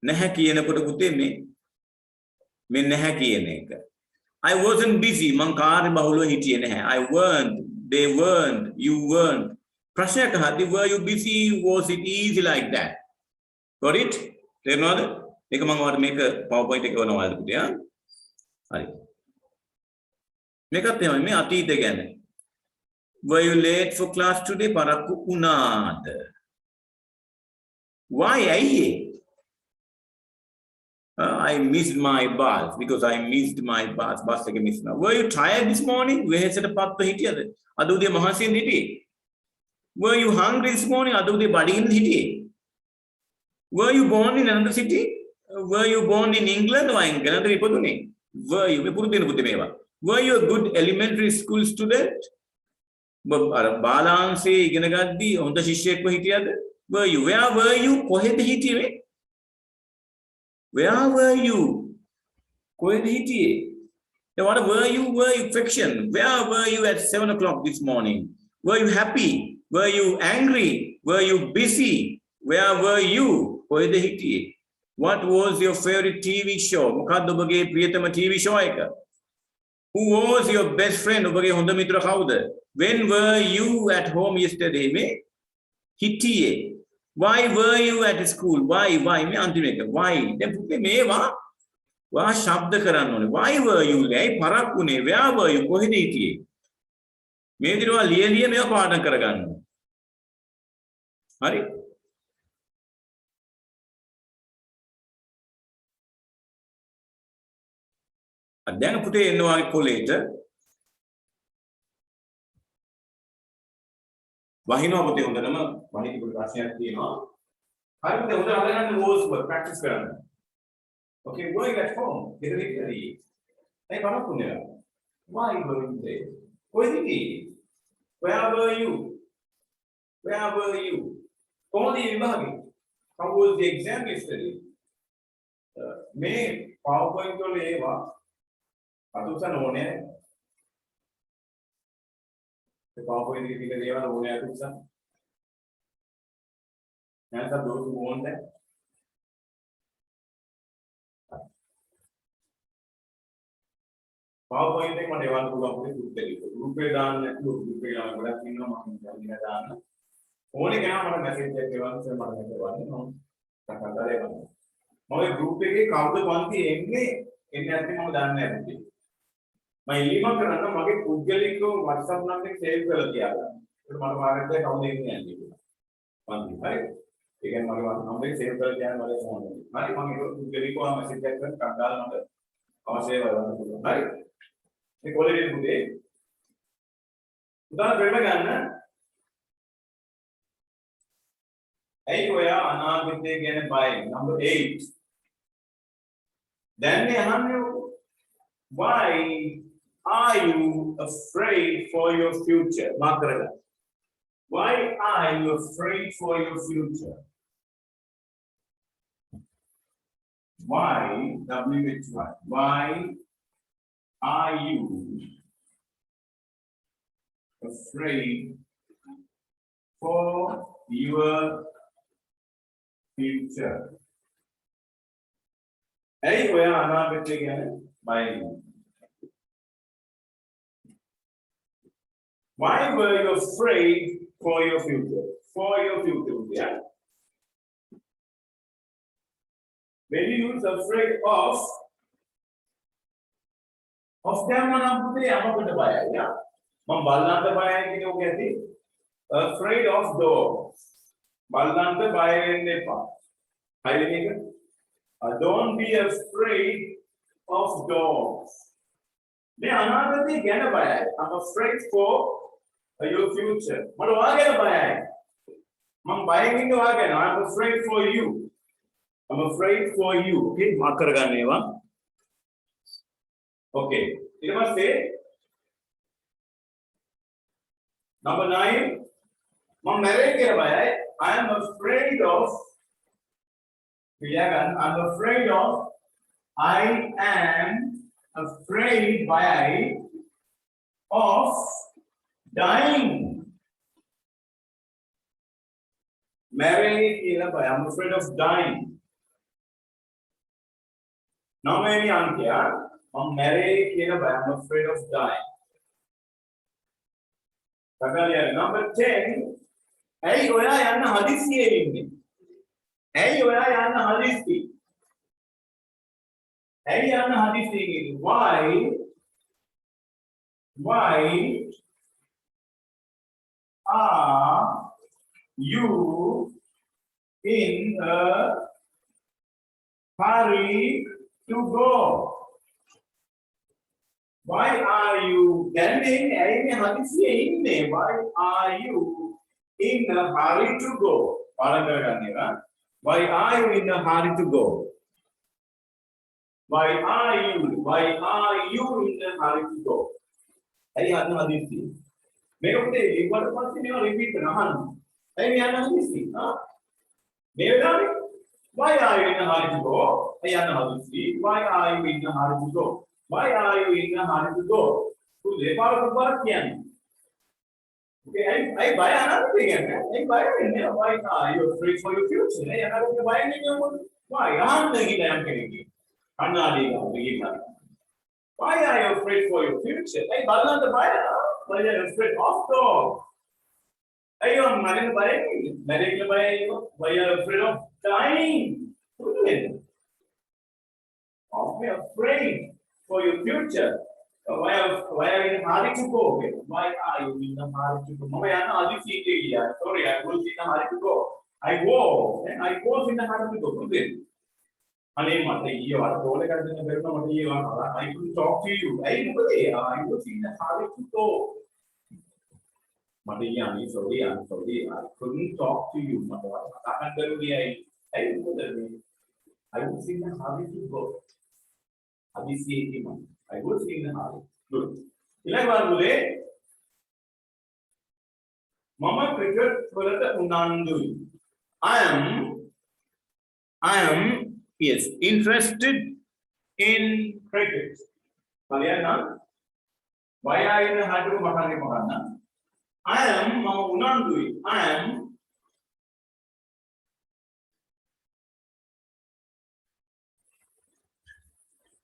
නැහැ කියනකොට පුතේ මේ නැහැ කියන එක. I wasn't busy. මං කාර්ය බහුලව හිටියේ නැහැ. I weren't. They weren't. You weren't. ප්‍රශ්නයක් අහද්දි were you busy? Was it easy like that? Got it? තේරුණාද? මේක මම ඔයාලට මේක PowerPoint එක වුණා ඔයාලට පුතේ ආ. හරි මේකත් එහෙමයි මේ අතීතය ගැන were you late for class today පරක්කු වුණාද why ඇයි I missed my bus because I missed my bus එක miss වුණා were you tired this morning වෙහෙසට පත්ව හිටියද අද උදේ මහන්සියෙන් හිටියේ were you hungry this morning අද උදේ බඩගින්න හිටියේ were you born in another city were you born in England or England ඉපදුනේ Were you Were you a good elementary school student? බාලාංශයේ ඉගෙන ගද්දී හොඳ ශිෂ්‍යයෙක්ව හිටියද? Were you? Where were you? කොහෙද හිටියේ? Where were you? කොහෙද හිටියේ? Then what were you? Were you fiction? Where were you at 7 o'clock this morning? Were you happy? Were you angry? Were you busy? Where were you? කොහෙද හිටියේ? What was your favorite TV show? මොකක්ද ඔබගේ ප්‍රියතම TV show එක? Who was your best friend? ඔබගේ හොඳ මිතුරා කවුද? When were you at home yesterday? මේ හිටියේ. Why were you at school? Why මේ අන්තිම එක. Why? දැන් පුතේ මේවා වා ශබ්ද කරන්න ඕනේ. Why were you? ඇයි පරක්කුනේ? Where were you? කොහෙද හිටියේ? මේ විදිහට ලියලිය මේවා පාඩම් කරගන්න. හරි? දැන් පුතේ එනවා කොලේට වහිනවා පුතේ හොඳටම වහින පුතේ ප්‍රශ්නයක් තියෙනවා හරි පුතේ හොඳට අහගන්න රෝල්ස් වල ප්‍රැක්ටිස් කරන්න okay going at home ගෙදර ඉඳි ඒ බලපුනේ why going there කොහෙද ගියේ where were you කොහොමද විභාගේ how was the exam yesterday මේ PowerPoint වල ඒවා අතුසන ඕනේ ඒ PowerPoint එකේ තියෙන දේවල් ඕනේ අතුසන නැත්නම් those who want that PowerPoint එක මට එවන්න පුළුවන් පොඩි ගෲප් එකකට ගෲප් එක දාන්න නැතුව ගෲප් එක දාන්න ගොඩක් ඉන්නවා මම ඉතින් දාන්න ඕනේ කෙනා මට මැසේජ් එකක් එවන්න මට මේක එවන්න මම කතාවේ එවන්න මම ගෲප් එකේ කවුද පන්ති එන්නේ නැත්නම් මම දන්නේ නැහැ පුතේ මම ඉල්ලීමක් කරන්න මගේ පුද්ගලිකව WhatsApp නම් එක සේව් කරලා තියාගන්න ඒක මට වාරෙත් කවුද එන්නේ නැහැ කියලා පන්ති හරි ඒ කියන්නේ මගේ WhatsApp නම්බරේ සේව් කරලා තියාගන්න මගේ ෆෝන් එකේ හරි මම ඒක පුද්ගලිකව මැසේජ් එකක් කරලා කණ්ඩායම මට අවශ්‍යයි වලන්න පුළුවන් හරි මේ කොලේ පුතේ උදාහරණ දෙන්න ගන්න ඇයි ඔයා අනාගතය ගැන බයයි number 8 දැන් මේ අහන්නේ why are you afraid for your future mark කරගන්න why are you afraid for your future why why are you afraid for your future hey ඔයා අනාගතය ගැන බයයි why were you afraid for your future yeah when you was afraid of them නම් පුතේ යමකට බයයි යා මම බල්ලන්ට බයයි කියන එක ඇති afraid of dogs බල්ලන්ට බය වෙන්න එපා හරිද මේක don't be afraid of dogs මේ අනාගතය ගැන බයයි I'm afraid for your future මට ඔයා ගැන බයයි මම බයෙන් ඉන්නේ ඔයා ගැන I'm afraid for you okay mark කරගන්න ඒවා okay ඊට පස්සේ number 9 මම මැරෙයි කියලා බයයි I am afraid of I'm afraid of I am afraid of dying මැරෙයි කියලා බයයි I'm afraid of dying නවවෙනි අංකය මම මැරෙයි කියලා බයයි I'm afraid of dying number 10 ඇයි ඔයා යන්න හදිස්සියේ ඉන්නේ ඇයි ඔයා යන්න හදිස්සියේ ඇයි යන්න හදිස්සියේ ඉන්නේ why are you in a hurry to go why are you standing ඇයි මේ හදිස්සියේ ඉන්නේ why are you in a hurry to go පාඩම් කරගන්න එක why are you in a hurry to go why are you in a hurry to go ඇයි යන්න හදිස්සියේ මේක පුතේ ඊවට පස්සේ මේවා රිපීට් කරන අහන්න ඇයි මේ යන්න හදිස්සියේ මේ වෙලාවේ why are you in a hurry to go ඇයි යන්න හදිස්සියේ why are you in a hurry to go why are you in a hurry to go පුතේ පාරක් කියන්නේ okay I buy another thing I buy why are you afraid for your future I another buy why I'm thinking I'm getting anadi why are you afraid for your future I balance the buy why are you afraid of dog I am marine buy why are you afraid of dying of me afraid for your future why are you in a hurry to go okay why are you in a hurry to go mama yana adisi sorry I was in a hurry to go I was in a hurry to go okay අනේ මට ඊයේ වර call එකක් දෙන්න බැරුණා මට ඊයේ වර I couldn't talk to you. ඇයි මොකද I was in a hurry to go. මට ඊයේ I'm sorry I couldn't talk to you. මට වර කතා කරන්න බැරුණේ ඇයි මොකද I was in a hurry to go. අදිසියේදී I was in a hurry. Good. ඊළඟ වරුවේ මම ක්‍රිකට් වලට උනන්දුයි. I am yes interested in cricket. Mariana, why are you in hadu mahana? I am unandui. I am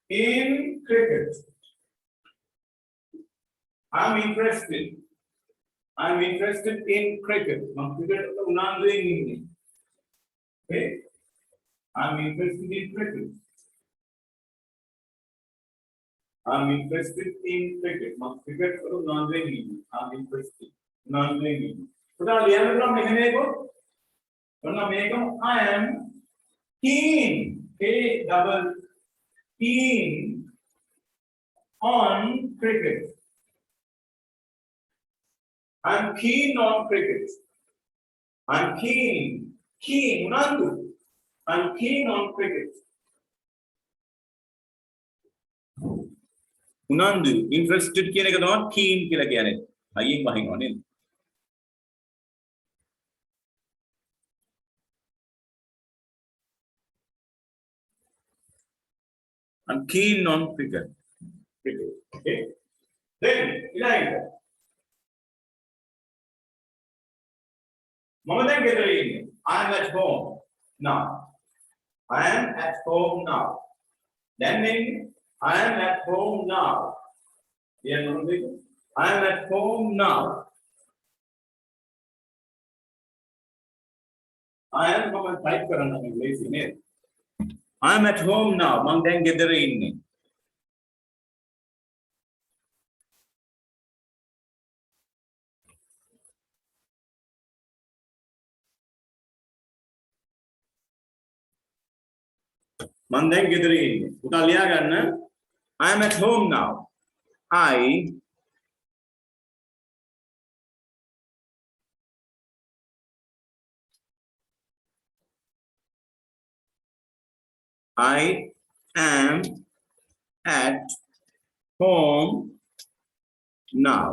in cricket. I'm interested. I'm interested in cricket. Cricket unandui. Okay. I'm interested in cricket. I'm interested in cricket. Cricket for non-winning. I'm interested. Non-winning. So now the other one, I am keen. Keen on cricket. I'm keen on cricket. I'm keen. Unandu. I'm keen on cricket. Unandu interested කියන එක තමයි keen කියලා කියන්නේ. අයියෙන් වහිනවා නේද? I'm keen on cricket. Okay. Then ඊළඟට මම දැන් ගෙදර ඉන්නේ. I'm at home now. I am at home now. Then I am at home now. I am at home now. I am type කරන්න මම lazy නේද? I am at home now. මම දැන් ගෙදර ඉන්නේ. මම දැන් ගෙදර ඉන්නේ. පුතා ලියා ගන්න. I am at home now. I am at home now.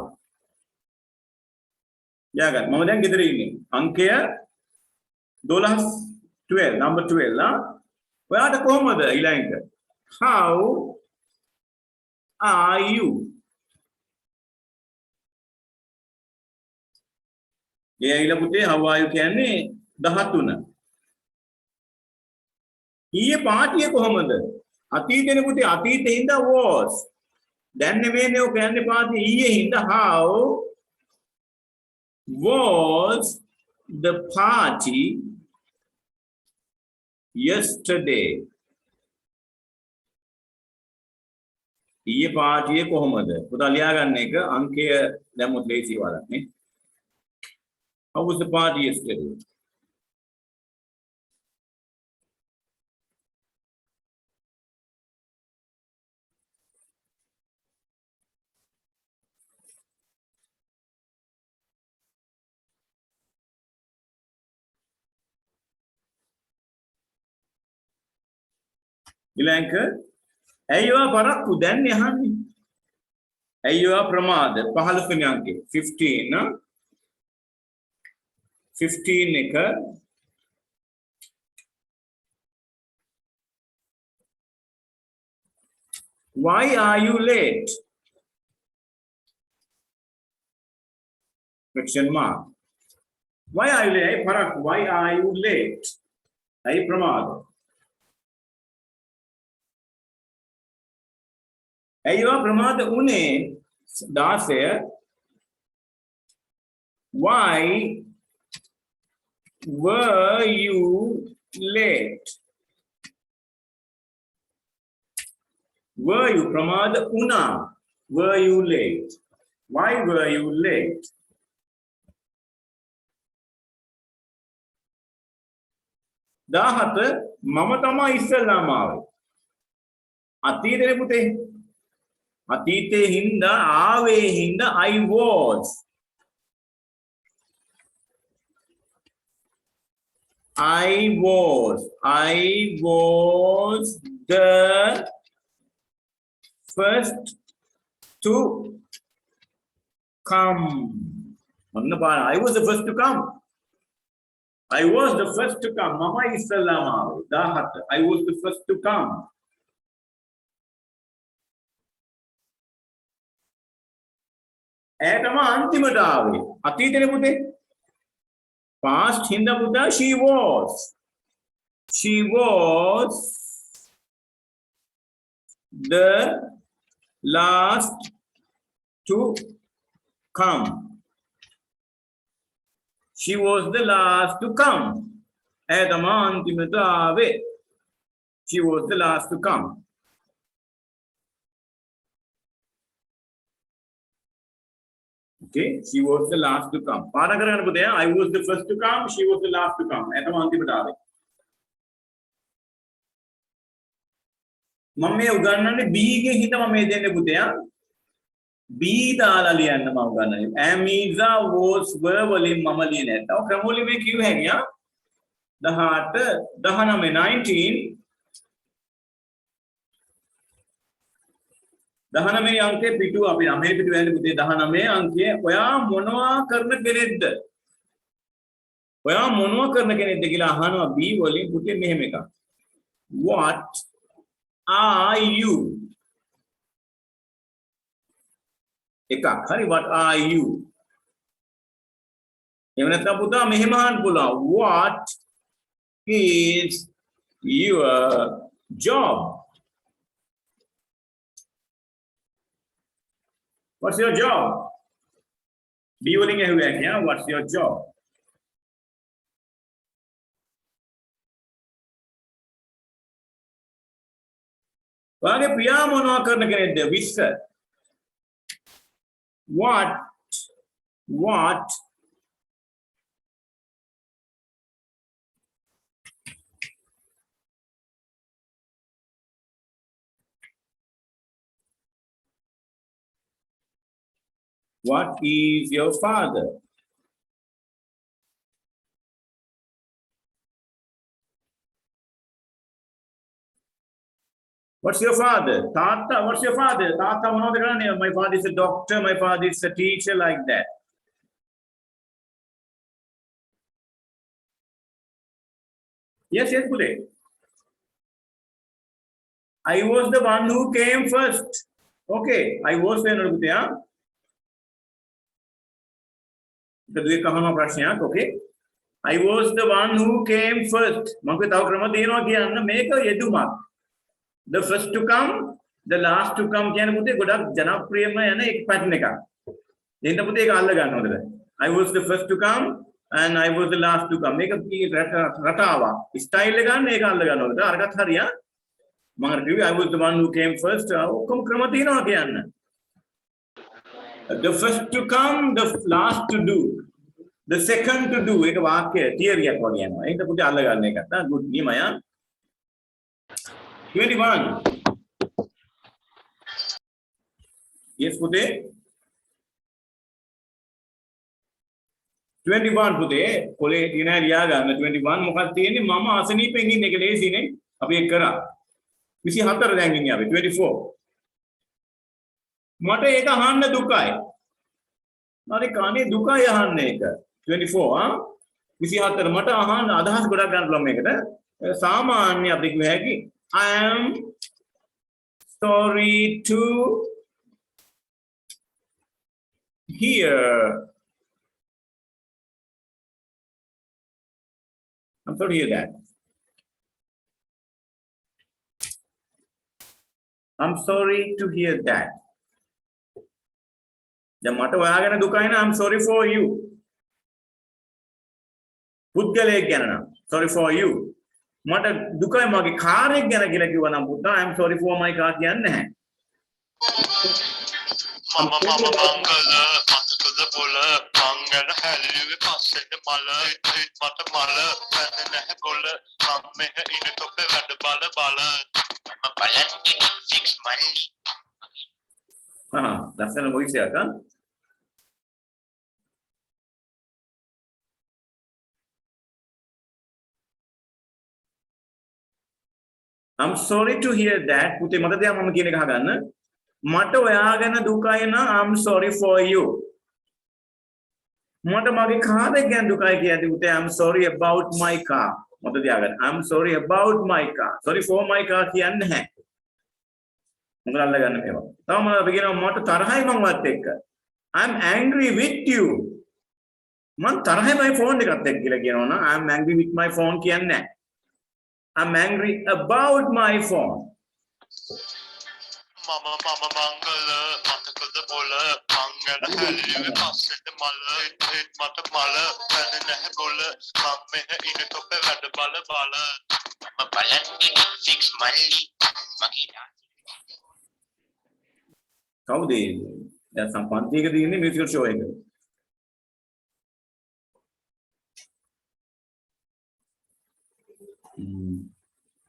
ලියා ගන්න. මම දැන් ගෙදර ඉන්නේ. අංකය 12 number 12 ඔයාට කොහමද ඊළඟට? How are you? ඊළඟ පුතේ how are you කියන්නේ 13. ඊයේ පාටිය කොහමද? අතීතේනේ පුතේ අතීතේ හින්දා was. දැන් නෙමෙයිනේ ඔය කියන්නේ පාටිය ඊයේ හින්දා how was the party yesterday? ඊයේ පාටියේ කොහමද? පුතා ලියා ගන්න එක අංකය දැම්මොත් ලේසි වලක් නේ. How was the party yesterday? ඊළඟ ඇයි ඔයා පරක්කු දැන් යහන්නේ? ඇයි ඔයා ප්‍රමාද? 15 වෙනි අංකේ 15 එක Why are you late? Question mark. Why are you late? පරක්කු why are you late? ඇයි ප්‍රමාද? ඇයිවා ප්‍රමාද උනේ 16 Why were you late? Were you ප්‍රමාද උනා? Were you late? Why were you late? 17 මම තමයි ඉස්සෙල්ලාම ආවේ. අතීතේ පුතේ. අතීතේ හින්දා ආවේ හින්දා I was. I was the first to come. I was the first to come. I was the first to come. Mama Isallama. I was the first to come. Etama antimata aave. Atitene pude. Past hinda puta she was. She was the last to come. She was the last to come. Etama antimata aave. She was the last to come. Okay, she was the last to come. Paragraph there, I was the first to come, she was the last to come. Etama antimata aave. මම උගන්වන්නේ B ගේ හිත මම දෙන්නේ පුතේ. B දාලා ලියන්න මම උගන්වන්නේ. Am is a was were වලින් මම ලියන්නේ නැත්නම් ක්‍රමවලින් මේ කිව්ව හැකියා 18 19 19 අංකේ පිටු අපි 9 පිටු වැන්නේ පුතේ 19 අංකයේ ඔයා මොනවා කරන කෙනෙක්ද? ඔයා මොනවා කරන කෙනෙක්ද කියලා අහනවා B වලින් පුතේ මෙහෙම එකක්. What are you? එකක් හරි what are you? එහෙම නැත්නම් පුතා මෙහෙම අහන්න පුළුවන් what is your job? What's your job? B වලින් ඇහුවා කියන්නේ what's your job? ඔයාගේ පියා මොනවා කරන කෙනෙක්ද? විස්තර. What is your father? What's your father? Tata, what's your father? Tata, my father is a doctor, my father is a teacher, like that. Yes, Pule. I was the one who came first. Okay, I was there. Okay. I was the one who came first. The first to come, the last to come කියන පුතේ ගොඩක් ජනප්‍රියම යන එක pattern එකක්. දෙන්න පුතේ ඒක අල්ල ගන්න ඕනද? I was the first to come and I was the last to come. මේක රටාවක්. ස්ටයිල් එක ගන්න ඒක අල්ල ගන්න ඕනද? අරකට හරියා. මම කිව්වේ I was the one who came first. ඔක්කොම ක්‍රම තියෙනවා කියන්න. The first to come, the last to do. The second to do. ඒක වාක්‍ය තියරි එකක් වගේ යනවා. ඒක පුතේ අල්ල ගන්න එකක්. good නියමයි. 21. Yes, Pute. 21 Pute. Kole tina liya ganna 21 මොකක්ද තියෙන්නේ මම අසනීපෙන් ඉන්න එක ලේසිනේ. අපි ඒක කරා. 24 දැන් ඉන්නේ අපි 24. මට ඒක අහන්න දුකයි. මට කනේ දුකයි අහන්න ඒක. 24 24 මට අහන්න අදහස් ගොඩක් ගන්න පුළුවන් මේකට. සාමාන්‍ය අපි කිව්ව හැකි I am sorry to hear. I'm sorry to hear that. I'm sorry to hear that. දැන් මට ඔයාගෙන දුකයි නම් I'm sorry for you. පුද්ගලයෙක් ගැන නම් sorry for you. මට දුකයි මගේ කාර් එක ගැන කියලා කිව්වා නම් පුතා I'm sorry for my car කියන්නේ නැහැ. Mama mangala, matatuda bola, mangala halluwe passende mala, hit mata mala, panna kola, mamme inu toppe wada bala bala. Mama balandi fix malli. ලස්සන voice එකක් ආ. I'm sorry to hear that. පුතේ මට දෙයක් මම කියන එක අහගන්න. මට ඔයා ගැන දුකයි නම් I'm sorry for you. මට මගේ කාර් එක ගැන දුකයි කියද්දි පුතේ I'm sorry about my car. මට තියාගන්න. I'm sorry about my car. Sorry for my car කියන්නේ නැහැ. මොකද අල්ලගන්න මේවා. තව මම අපි කියනවා මට තරහයි මං වත් එක්ක. I'm angry with you. මං තරහයි my phone එකත් එක්ක කියලා කියනවා නම් I'm angry with my phone කියන්නේ නැහැ. I'm angry about my phone. Mama mangala, matatuda bola, mangala halluwe passende mala, hit mata mala, panna kola, mamme inu toppe wada bala bala. Mama balandi fix malli. Makita. කවුද ඒ? දැන් සම්පන්තියකදී ඉන්නේ musical show එක.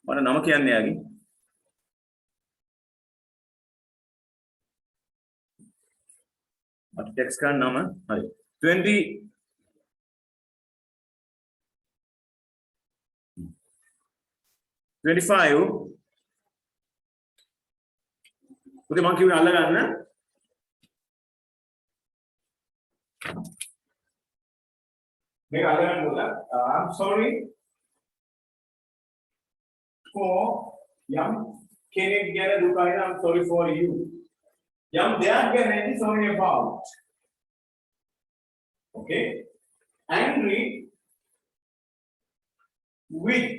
මට නම කියන්නේ යාගේ. මට text කරන්න නම. හරි. 25 පුතේ මං කිව්වේ අල්ලගන්න. මේක අල්ලගන්න ඕන. I'm sorry for යම් කෙනෙක් ගැන දුකයි නම් I'm sorry for you. යම් දෙයක් ගැන I'm sorry about. Okay? Angry with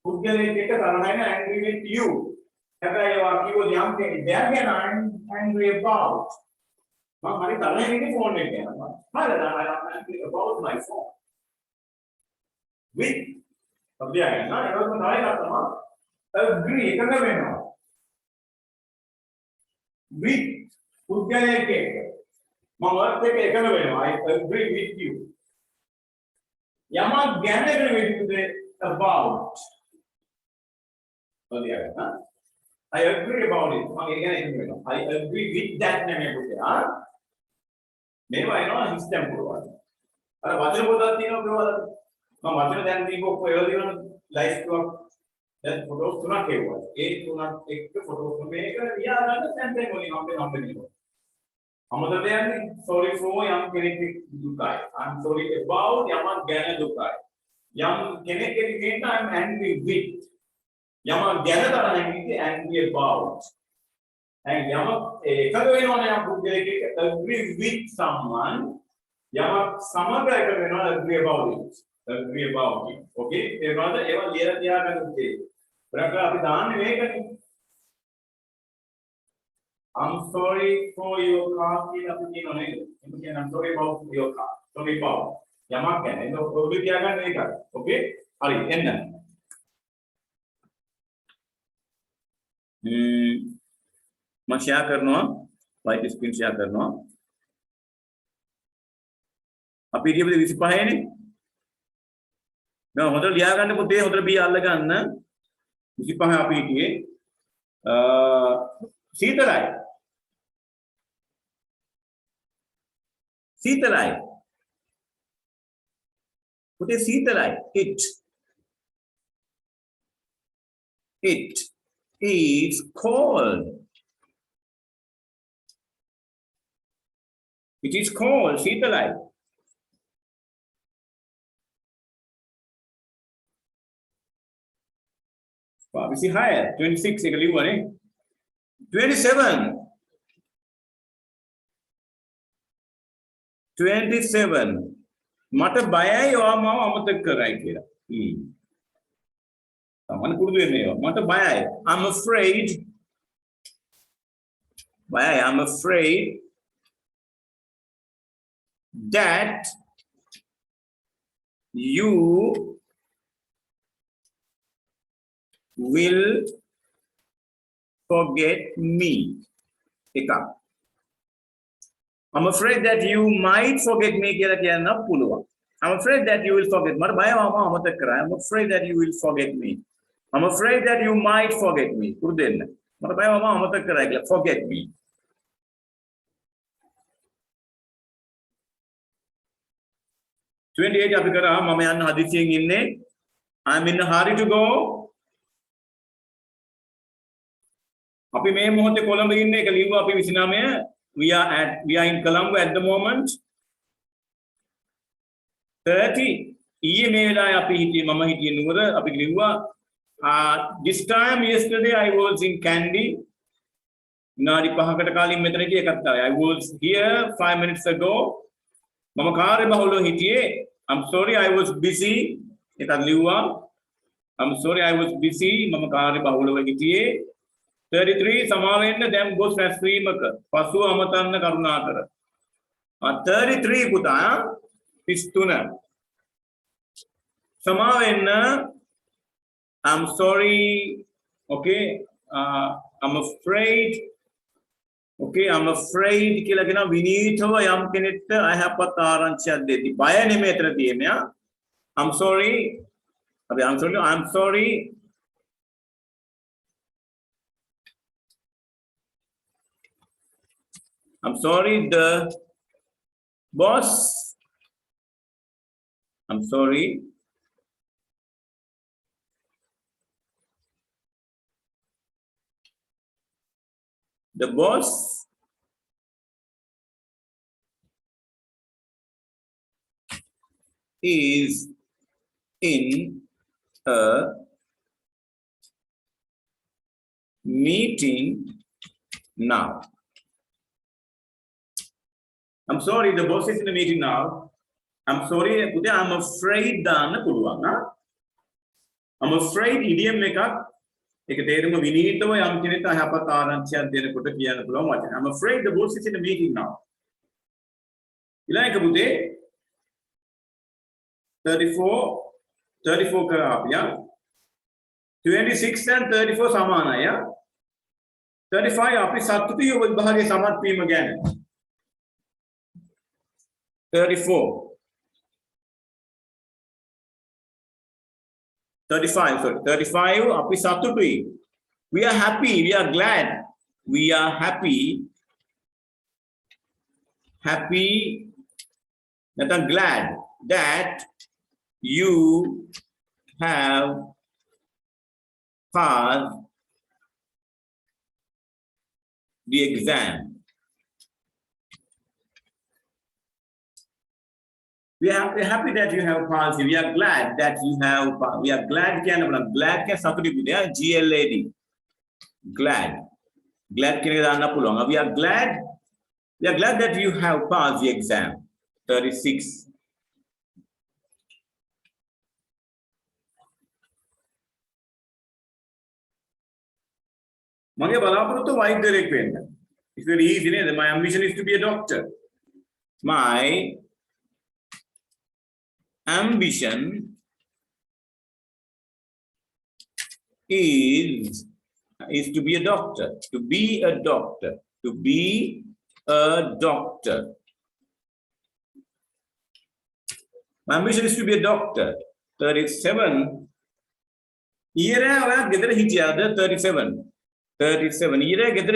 පුද්ගලයෙක් එක්ක තරහයි නම් angry with you. හැබැයි ඒවා කිව්වොත් යම් කෙනෙක් දෙයක් ගැන I'm angry about. මම හරි තරහින් ඉන්නේ ෆෝන් එක ගැන. හරිද? I'm angry about my phone. With අපි ආගෙන නේද? ඒක තමයි ගන්නවා. agree එකඟ වෙනවා. with පුද්ගලයෙක් එක්ක මම වත් එක එකඟ වෙනවා. I agree with you. යමක් ගැන වෙන්නේ about. හරි ආගෙන. I agree about it. මම ඒක ගැන එකඟ වෙනවා. I agree with that නෙමෙයි පුතේ. මේවා එනවා සිස්ටම් පුරවන්න. අර වචන පොතක් තියෙනවා ප්‍රවාදක. මම වචන දැන් දීපෝ ඒවා දිනන ලයිව් එකක් දැන් ෆොටෝස් තුනක් එවුවා. ඒ තුනක් එක්ක ෆොටෝස් මේක ලියා ගන්න සැම්පල් වලින් අපේ හම්බෙන්නේ. අමතක දෙන්නේ sorry for යම් කෙනෙක් දුකයි. I'm sorry about යමක් ගැන දුකයි. යම් කෙනෙක් කෙනෙක් I'm angry with. යමක් ගැන තරහින් angry about. and යමක් එකඟ වෙනවනේ යම් පුද්ගලයෙක් එක්ක agree with someone යමක් සමග එකඟ වෙනවා agree about it. agree about it. Okay? ඒ වගේ ඒවා ලියලා තියාගන්න උදේ. බ්‍රකලා අපි දාන්නේ මේකනේ. I'm sorry for your car කියලා අපි කියනවා නේද? එහෙනම් කියන්නේ I'm sorry about your car. sorry about. යමක් ගැන. ඒක ඔබ තියාගන්න එකයි. Okay? හරි එන්න. මම ෂෙයා කරනවා. white screen ෂෙයා කරනවා. අපි ඉතින් 25 නේ. දැන් හොඳට ලියා ගන්න පුතේ හොඳට බී අල්ල ගන්න 25 අපි හිටියේ සීතලයි පුතේ සීතලයි it is cold සීතලයි we see higher 26 එක ලිව්වනේ 27 මට බයයි ඔයා මාව අමතක කරයි කියලා. තමන් කුරුදු වෙන්නේ ඒවා. මට බයයි. I'm afraid that you will forget me. එකක්. I'm afraid that you might forget me කියලා කියන්න පුළුවන්. I'm afraid that you will forget. මට බයව මම අමතක කරා. I'm afraid that you will forget me. I'm afraid that you might forget me. පුරුදු වෙන්න. මට බයව මම අමතක කරා කියලා. Forget me. 28 අපි කරා මම යන්න හදිසියෙන් ඉන්නේ. I'm in a hurry to go. අපි මේ මොහොතේ කොළඹ ඉන්නේ ඒක ලිව්වා අපි 29. We are in Colombo at the moment. 30 ඊයේ මේ වෙලාවේ අපි හිටියේ මම හිටියේ නුවර අපි ලිව්වා this time yesterday I was in Kandy. විනාඩි 5කට කලින් මෙතන ගිය එකක් තමයි. I was here 5 minutes ago. මම කාර්යබහුලව හිටියේ. I'm sorry I was busy. එකක් ලිව්වා. I'm sorry I was busy. මම කාර්යබහුලව හිටියේ. 33 සමාවෙන්න දැන් ගොස් රැස්වීමක පසුව අමතන්න කරුණාකර. 33 පුතා 33 සමාවෙන්න I'm sorry okay I'm afraid okay I'm afraid කියලා කියන විනීතව යම් කෙනෙක්ට අයහපත් ආරංචියක් දෙති. බය නෙමෙයි එතන තියෙන්නේ. I'm sorry අපි I'm sorry I'm sorry, the boss. I'm sorry. The boss is in a meeting now. I'm sorry, the boss is in the meeting now. I'm sorry, I'm afraid දාන්න පුළුවන් නා. I'm afraid idiom එකක් ඒක තේරුම විනීතව යම් කෙනෙක් අයහපත් ආරංචියක් දෙනකොට කියන්න පුළුවන් වචන. I'm afraid the boss is in the meeting now. ඊළඟ පුතේ 34 කරා අපි 26 and 34 සමානයි 35 අපි සතුටුයි ඔබ විභාගයේ සමත් වීම ගැන 35 api satutui. We are happy, we are glad, we are happy that I'm glad that you have passed the exam. We are happy that you have passed. We are glad that you have. We are glad. Glad can saturi punya GLAD. Glad. Glad can දාන්න පුළුවන්. We are glad. We are glad that you have passed the exam. 36. මගේ බලාපොරොත්තු වෛද්‍යවරයෙක් වෙන්න. It's very easy නේද? My ambition is to be a doctor. My ambition is to be a doctor. To be a doctor. To be a doctor. My ambition is to be a doctor. 37. ඊයේ ඔයා ගෙදර හිටියාද 37. 37. ඊයේ ගෙදර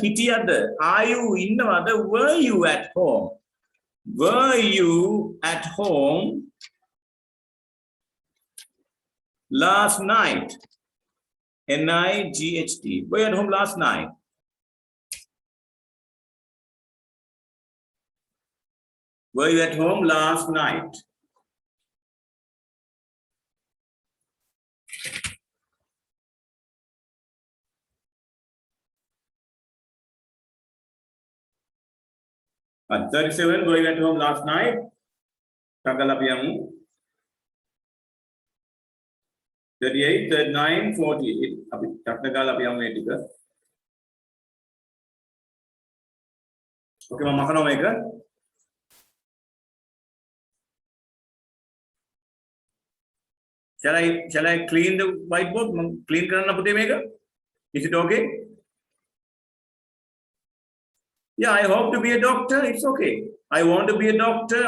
හිටියාද? Are you ඉන්නවද? Were you at home? Were you at home last night? NIGHT. Were you at home last night? Were you at home last night? At 37, were you at home last night? Takalapiyamu. 38, 39, 48. Api takalapiyamu etika. Okay, mama makano meka. Shall I clean the whiteboard? Clean karanna puthe meka. Is it okay? Yeah, I hope to be a doctor. It's okay. I want to be a doctor.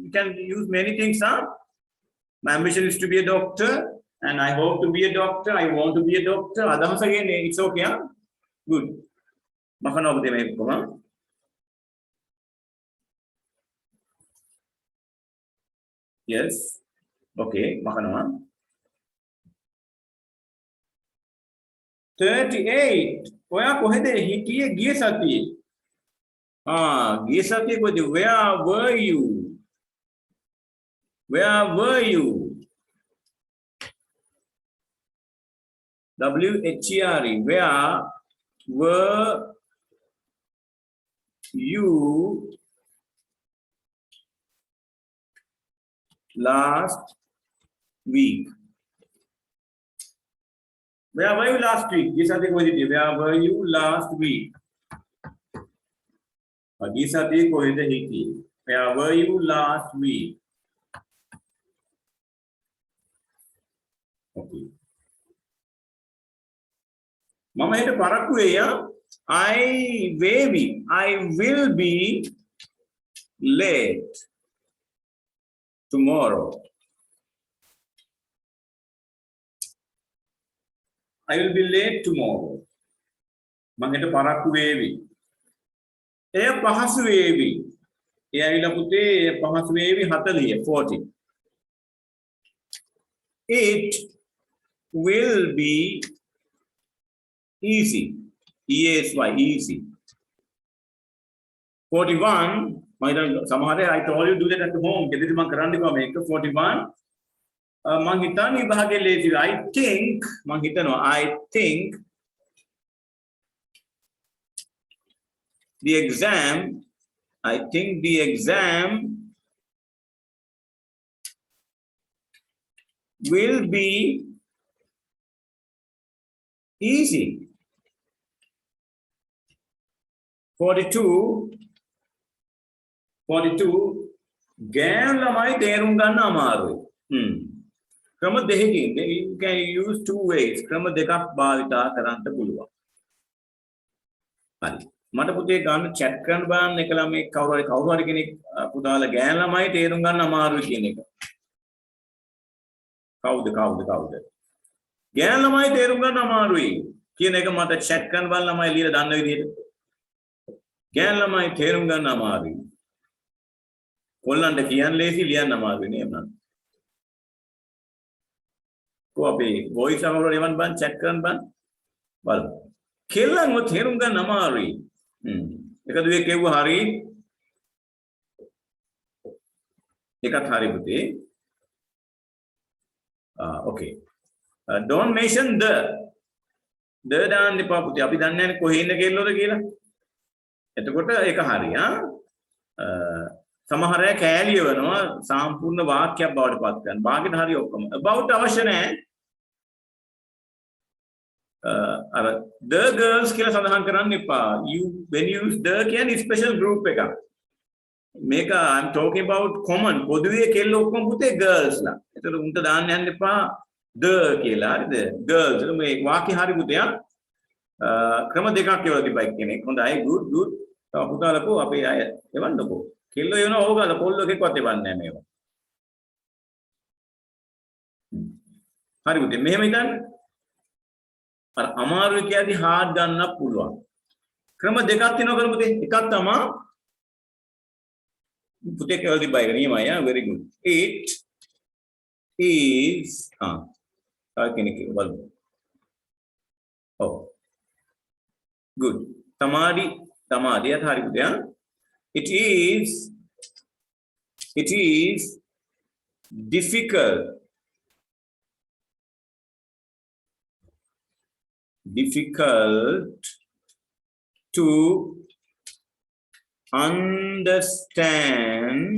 You can use many things, huh? My ambition is to be a doctor, and I hope to be a doctor. I want to be a doctor. Adams again, it's okay, huh? Good. Makano bude me kuma. Yes. Okay. Makano. 38. ඔයා කොහෙද හිටියේ ගිය සතියේ? ගිය සතියේ කොහෙද? Where were you? Where were you? WHERE. Where were you last week? Where were you last week? This is the question. Where were you last week? This is the question. Where were you last week? Okay. Mama hita parakku veya. I will be late tomorrow. I will be late tomorrow. Mangeta parakku vevi. Eya pahasu vevi. Eya ila pute pahasu vevi 40. It will be easy. ESY, easy. 41. Samahare, I told you do that at home. Kedidi man karanne ko make 41. Manghitani bahage lazy. I think the exam will be easy. 42. ගෑන් ළමයි තේරුම් ගන්න අමාරුයි. ක්‍රම දෙකකින් you can use two ways. ක්‍රම දෙකක් භාවිතා කරන්න පුළුවන්. හරි. මට පුතේ ගන්න chat කරන්න බලන්න එක ළමයි කවුරු හරි කෙනෙක් පුතාලා ගෑන් ළමයි තේරුම් ගන්න අමාරුයි කියන එක. කවුද? ගෑන් ළමයි තේරුම් ගන්න අමාරුයි කියන එක මට chat කරන්න බලන්න ළමයි ලියලා දන්න විදිහට. ගෑන් ළමයි තේරුම් ගන්න අමාරුයි. කොල්ලන්ට කියන්න ලේසි ලියන්න අමාරුයි නේ මම. को अभी वॉइस अगर इवन बन चेक करन बन बल केल्लंग वो थेरुम गन अमारुई එකද වේ කෙව්ව හරි එකත් හරි පුතේ okay don't mention the දාන්න එපා පුතේ අපි දන්නේ නැහැ කොහේ ඉන්න කෙල්ලෝද කියලා එතකොට ඒක හරි සමහර අය කෑලියවනවා සම්පූර්ණ වාක්‍යයක් බවට පත් කරන. භාගෙට හරි ඔක්කොම. about අවශ්‍ය නැහැ. අර the girls කියලා සඳහන් කරන්න එපා. When you use the කියන්නේ special group එකක්. මේක I'm talking about common. පොදුවේ කෙල්ල ඔක්කොම පුතේ girls ලා. ඒතර උන්ට දාන්න යන්න එපා the කියලා. හරිද? girls. මේ වාක්‍ය හරි පුතේ ක්‍රම දෙකක් ඒවා තිබයි කෙනෙක්. හොඳයි good. තව පුතාලකෝ අපේ අය එවන්නකෝ. කෙල්ලෝ එනවා ඕගල පොල්ලෝ එකක්වත් එවන්නේ නැහැ මේවා. හරි පුතේ මෙහෙම හිතන්න. අර අමාරු කියද්දි hard ගන්නත් පුළුවන්. ක්‍රම දෙකක් තියෙනවා කරමු පුතේ. එකක් තමයි පුතේ කියලා තිබ්බා ඒක නියමයි very good. It is කෙනෙක් බලමු. ඔව්. good. තමාඩියත් හරි පුතේ It is difficult to understand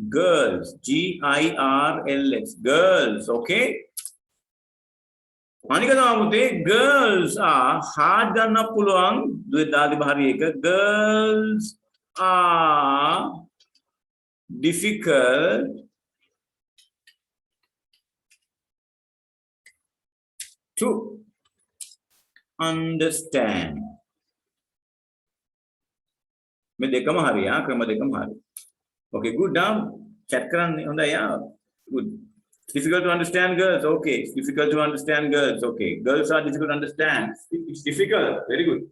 girls. GIRLS. Girls. Okay. අනික තමයි girls are hard ගන්න පුළුවන් දාදි භාරි එක girls are difficult to understand මේ දෙකම හරි ක්‍රම දෙකම හරි. Okay, good. Now chat කරන්න හොඳයි good. Difficult to understand girls. Okay, it's difficult to understand girls. Okay, girls are difficult to understand. It's difficult. Very good.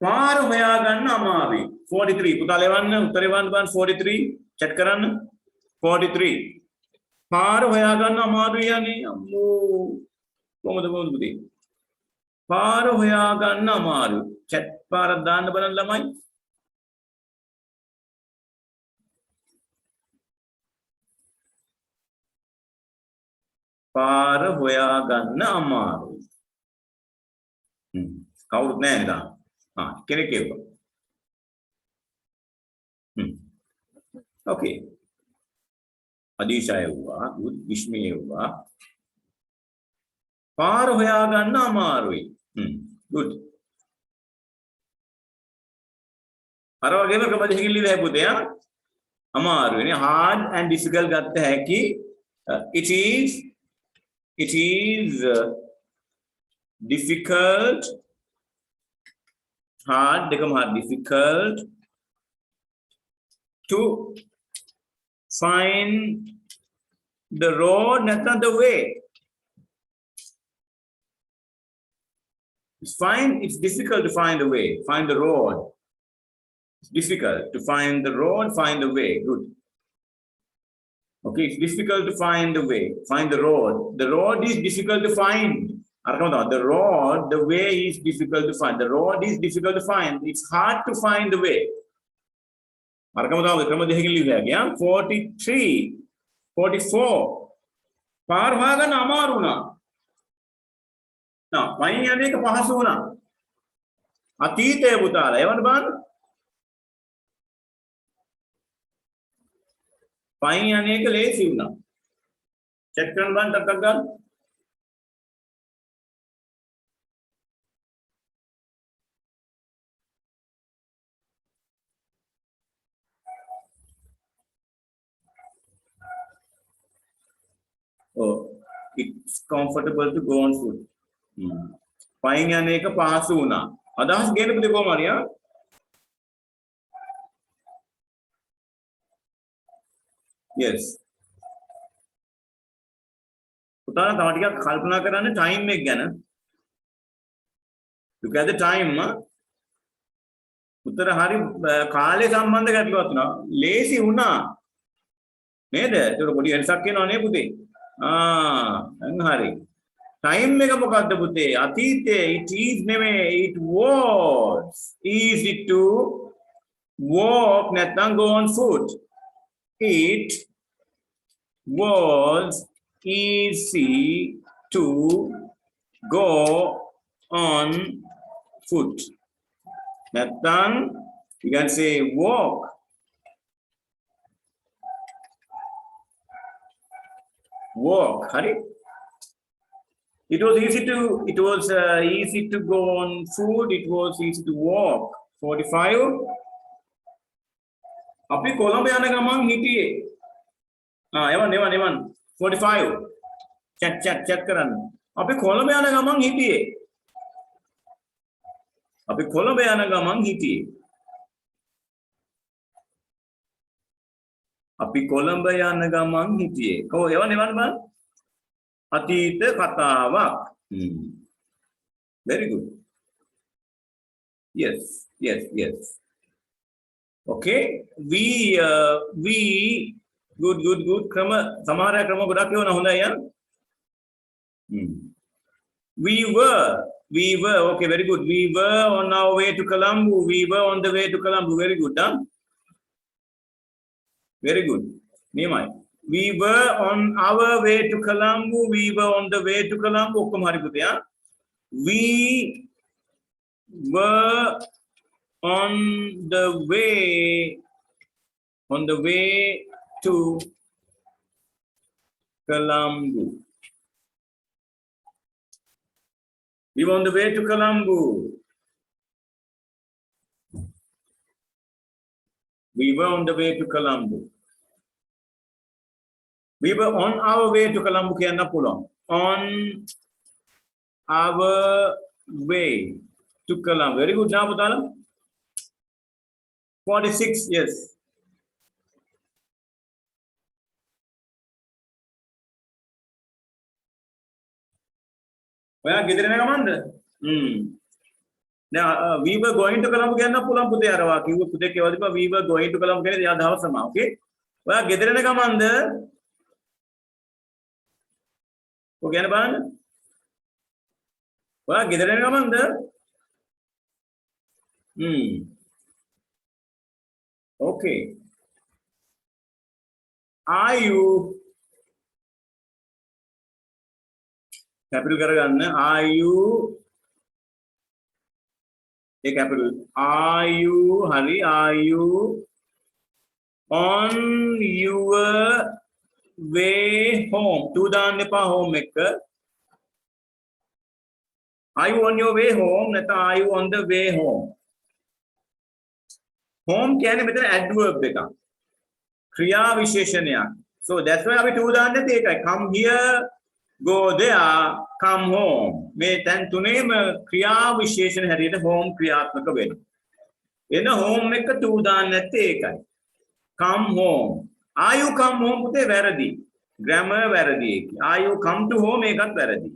පාර හොයාගන්න අමාරුයි. 43 පුතා ලෙවන්න උත්තරේ වන්න 43 chat කරන්න 43 පාර හොයාගන්න අමාරුයි යන්නේ අම්මෝ කොහොමද පුතේ පාර හොයාගන්න අමාරුයි chat පාරක් දාන්න බලන්න ළමයි පාර හොයාගන්න අමාරුයි කවුරුත් නැහැ නේද කෙනෙක් කියපුවා okay අදීශය වුණා good විශ්මය වුණා පාර හොයාගන්න අමාරුයි good අර වගේම ක්‍රම දෙකකින් ලියලා පුතේ අමාරුයිනේ hard and difficult ගත්ත හැකි it is difficult hard dekam hard difficult to find the road not the way it's difficult to find the way find the road it's difficult to find the road find the way good okay it's difficult to find the way find the road is difficult to find the road, the way is difficult to find. The road is difficult to find. It's hard to find the way. 43, 44. පාර හොයාගන්න අමාරු වුණා. පයින් යන එක පහසු වුණා. අතීතය පුතාලා එවන්න බලන්න. පයින් යන එක ලේසි වුණා. චෙක් කරන්න බලන්න ටක් ගන්න. Oh, it's comfortable to go on foot. පයින් යන එක පහසු වුණා. අදහස් ගේන්න පුතේ කොහොම හරි Yes. පුතා තව ටිකක් කල්පනා කරන්න time එක ගැන. Look at the time. උත්තර හරි කාලේ සම්බන්ධ ගැටලුවක් තුනා. ලේසි වුණා. නේද? ඒක පොඩි වෙනසක් වෙනව නේ පුතේ. හරි time එක මොකද්ද පුතේ අතීතයේ it is නෙමෙයි it was easy to walk නැත්නම් go on foot it was easy to go on foot නැත්නම් you can say walk walk hari it was easy to go on foot it was easy to walk 45 api Colombo යන ගමන් හිටියේ එවන් 45 chat කරන්න අපි කොළඹ යන ගමන් හිටියේ අපි කොළඹ යන ගමන් හිටියේ අපි කොළඹ යන ගමන් හිටියේ. කොහොම එවන්න බලන්න. අතීත කතාවක්. Very good. Yes. Okay. We good. ක්‍රම සමහර ක්‍රම ගොඩක් වෙන හොඳයි We were okay very good. We were on our way to Colombo. We were on the way to Colombo. Very good. Very good. Nimai. We were on our way to Colombo. We were on the way to Colombo. ඔක්කොම හරි පුතේ We were on the way to Colombo. We were on the way to Colombo. We were on the way to Colombo. We were on our way to Colombo කියන්න පුළුවන්. On our way to Colombo. Very good. Now පුතාලා 46, yes. ඔයා ගෙදර එන ගමන්ද? Now, we were going to Colombo කියන්න පුළුවන් පුතේ අරවා කිව්ව පුතේ කියවදිපා we were going to Colombo කියන්නේ යා දවසම okay ඔයා ගෙදර එන ගමන්ද ඔය කියන්න බලන්න ඔයා ගෙදර එන ගමන්ද okay are you capital කරගන්න are you a capital are you hari are you on your way home to දාන්න එපා home එක are you on your way home නැත්නම් are you on the way home home කියන්නේ මෙතන adverb එකක් ක්‍රියා විශේෂණයක් so that's why අපි to දාන්නේ ඒකයි come here go there come home මේ තැන් තුනේම ක්‍රියා විශේෂණ හැටියට home ක්‍රියාත්මක වෙනවා එන home එක to දාන්න නැත්තේ ඒකයි come home are you come home පුතේ වැරදි grammar වැරදි are you come to home ඒකත් වැරදි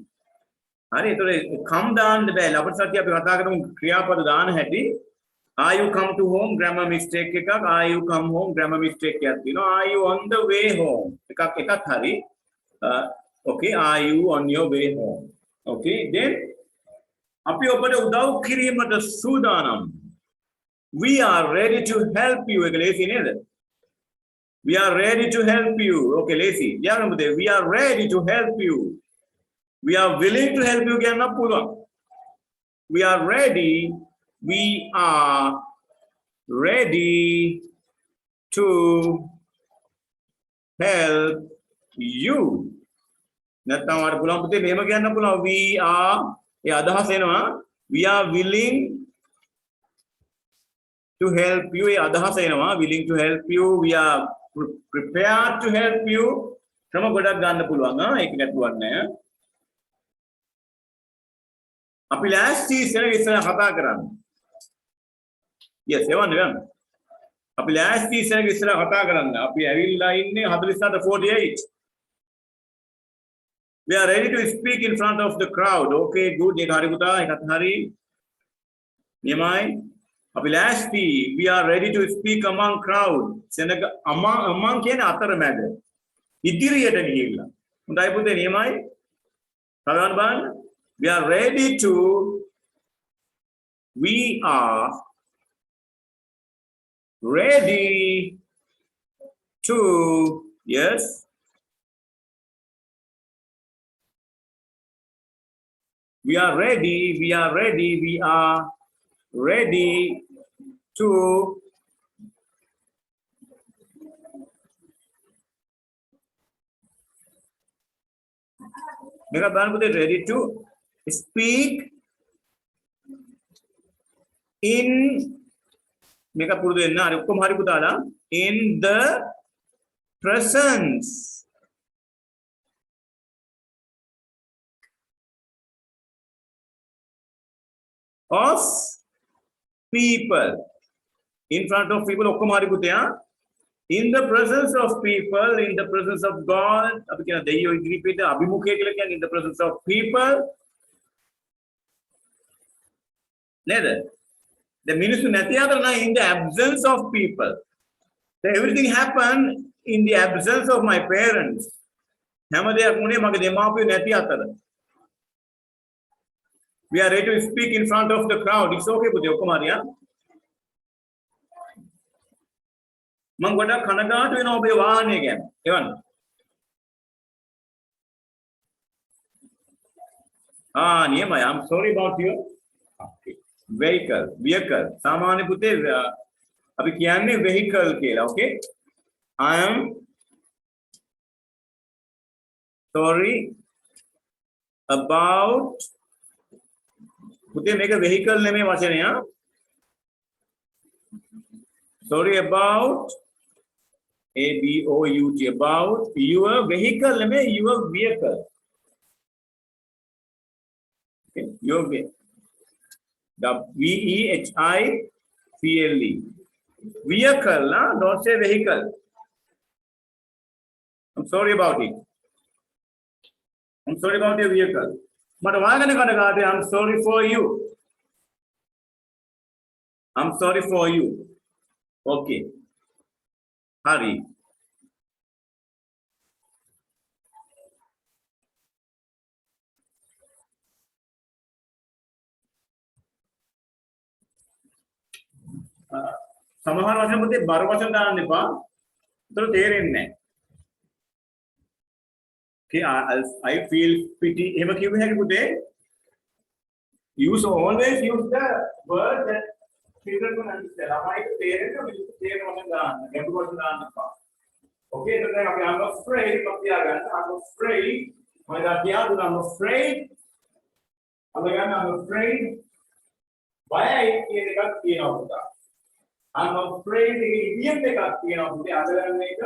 හරි ඒතකොට come දාන්න බෑ ලබන සතිය අපි කතා කරමු ක්‍රියාපද දාන හැටි are you come to home grammar mistake එකක් are you come home grammar mistake එකක් තියෙනවා are you on the way home එකක් හරි okay are you on your way home okay then api ඔබට උදව් කිරීමට සූදානම් we are ready to help you එක ලේසි නේද we are ready to help you okay ලේසි යාළුවෝ පුතේ we are ready to help you we are willing to help you කියන්න පුළුවන් we are ready to help you නැත්නම් වල පුළුවන් පුතේ මෙහෙම කියන්න පුළුවන් we are ඒ අදහස එනවා we are willing to help you ඒ අදහස එනවා willing to help you we are prepared to help you ක්‍රම ගොඩක් ගන්න පුළුවන් ඒක නැතුවක් නෑ අපි last season ඉස්සර කතා කරන්නේ yes එවන්න අපි last season ඉස්සර කතා කරන්නේ අපි ඇවිල්ලා ඉන්නේ 47:48 we are ready to speak in front of the crowd okay good ඒක හරි පුතා ඒකත් හරි නියමයි අපි last we are ready to speak among crowd සෙනග among කියන්නේ අතරමැද ඉදිරියට ගිහිල්ලා හොඳයි පුතේ නියමයි කලවන්න බලන්න we are ready to yes we are ready to मेरा बान बोलते ready to speak in मेरा पुरुष ना रुको हमारी बुताला in the presence of people in front of people ඔක්කොම හරි පුතේ in the presence of people in the presence of God අපි කියන දෙයියෝ ඉදිරිපිට අභිමුඛය කියලා කියන්නේ in the presence of people නේද the මිනිස්සු නැති අතර නම් in the absence of people so everything happened in the absence of my parents හැම දෙයක් උනේ මගේ දෙමාපියෝ නැති අතර we are ready to speak in front of the crowd it's okay පුතේ ඔක්කොම හරියා මම ගොඩක් කනගාටු වෙනවා ඔබේ වාහනය ගැන එවන්න නියමයි I'm sorry about you okay vehicle සාමාන්‍ය පුතේ අපි කියන්නේ vehicle කියලා okay I am sorry about පුතේ මේක vehicle නෙමෙයි වචනය sorry about about about your vehicle නෙමෙයි your vehicle okay your vehicle vehicle Vehicle, don't say vehicle. I'm sorry about it. I'm sorry about your vehicle. But I'm sorry for you. I'm sorry for you. Okay. Hurry. සමහර වචන පුතේ බර වචන දාන්න එපා. ඒතර තේරෙන්නේ නැහැ. Okay, I feel pity. එහෙම කිව්ව හැකි පුතේ. Use always use the word that children can understand. ළමයිට තේරෙන්න වචන දාන්න. ගැඹුරු වචන දාන්න එපා. Okay, එතකොට දැන් අපි I'm afraid තියාගන්න. I'm afraid. මම තියාගන්න I'm afraid. I'm afraid. බයයි කියන එකක් තියෙනවා පුතා. I'm afraid idiom එකක් තියෙනවා පුතේ. අද ගන්න එක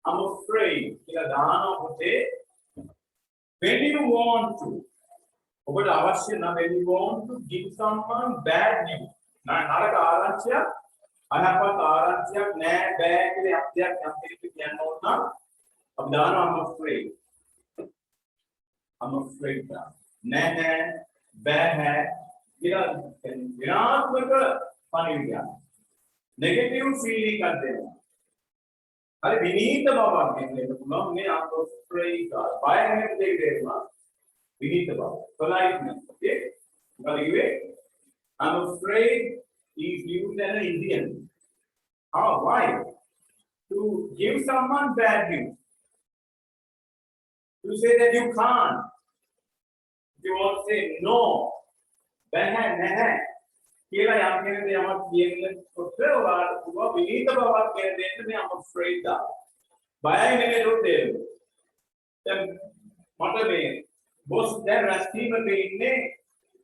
I'm afraid කියලා දානවා පුතේ. When you want to ඔබට අවශ්‍ය නම් when you want to give someone bad news. නරක ආරංචියක් අයහපත් ආරංචියක් නෑ බෑ කියලා අත්‍යයක් යම් කෙනෙක් කියන්න ඕන නම් අපි දානවා I'm afraid. I'm afraid now. Nana, bad, විනාත්මක පණිවිඩයක්. Negative feeling එකක් දෙනවා. හරි විනීත බවක් දෙන්න පුළුවන් මේ I'm afraid. බය වෙන දෙයක් දෙනවා. විනීත බව. Politeness. Okay? I'm afraid is used as an Indian. How? Why? To give someone bad news. To say that you can't. You won't say no. Nah. Kila yam kene yam kiyen kotte ola uba vinita bawak kene denne me I'm afraid da. Bayai nene do de. Then mata me boss දැන් රැස්වීම දෙන්නේ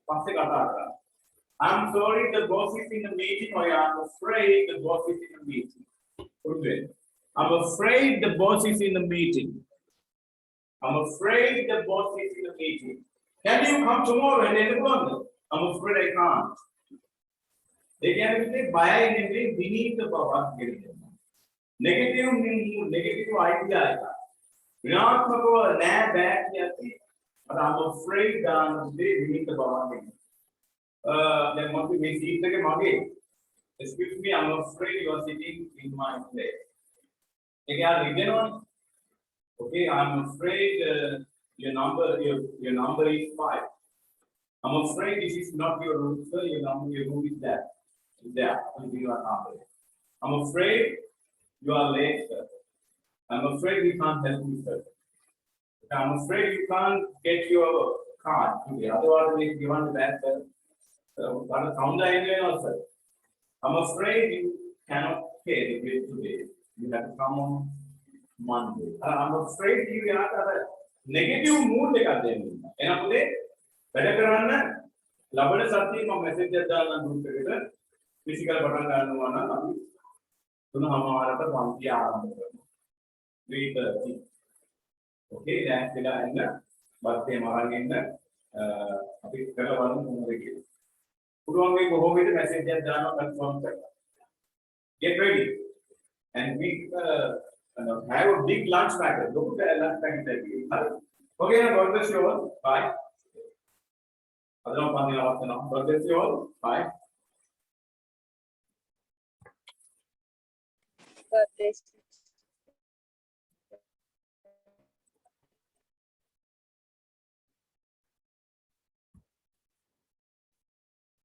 පස්සේ කතා කරා. I'm sorry the boss is in the meeting or I'm afraid the boss is in the meeting. Okay. I'm afraid the boss is in the meeting. I'm afraid the boss is in the meeting. Can you come tomorrow and end the I'm afraid I can't. They can say bayai nene vinita bawak kene. Negative idea එක. විනාත්මකව නෑ බෑ කියති. But I'm afraid they vinita bawak kene. Then what we see the mage. Excuse me, I'm afraid you are sitting in my place. Again, reason on. Okay, I'm afraid your number is 5. I'm afraid this is not your room, sir. Your room is there. There, you are number. I'm afraid you are late, sir. I'm afraid we can't help you, sir. I'm afraid you can't get your card today. Otherwise, we given the back, sir. Sir. I'm afraid you cannot pay the bill today. You have to come on Monday. I'm afraid you are negative mood එකක් දෙන්නේ. එහෙනම් පුතේ වැඩ කරන්න ලබන සතියේ මම message එකක් දාන්න ගෲප් එකට ෆිසිකල් බටන් ගන්නවා නම් අපි 3:00ට පන්ති ආරම්භ කරනවා. 3:30. Okay, දැන් වෙලා ඉන්න බස්සේ මරන් ඉන්න අපි කරලා බලමු මොනවද කියලා. පුළුවන් මේ බොහෝ විට මැසේජ් එකක් දානවා කන්ෆර්ම් කරලා. Get ready and we have a big lunch packet. Look at the lunch packet. Okay, God bless you all. Bye. God bless you all. Bye. God bless you.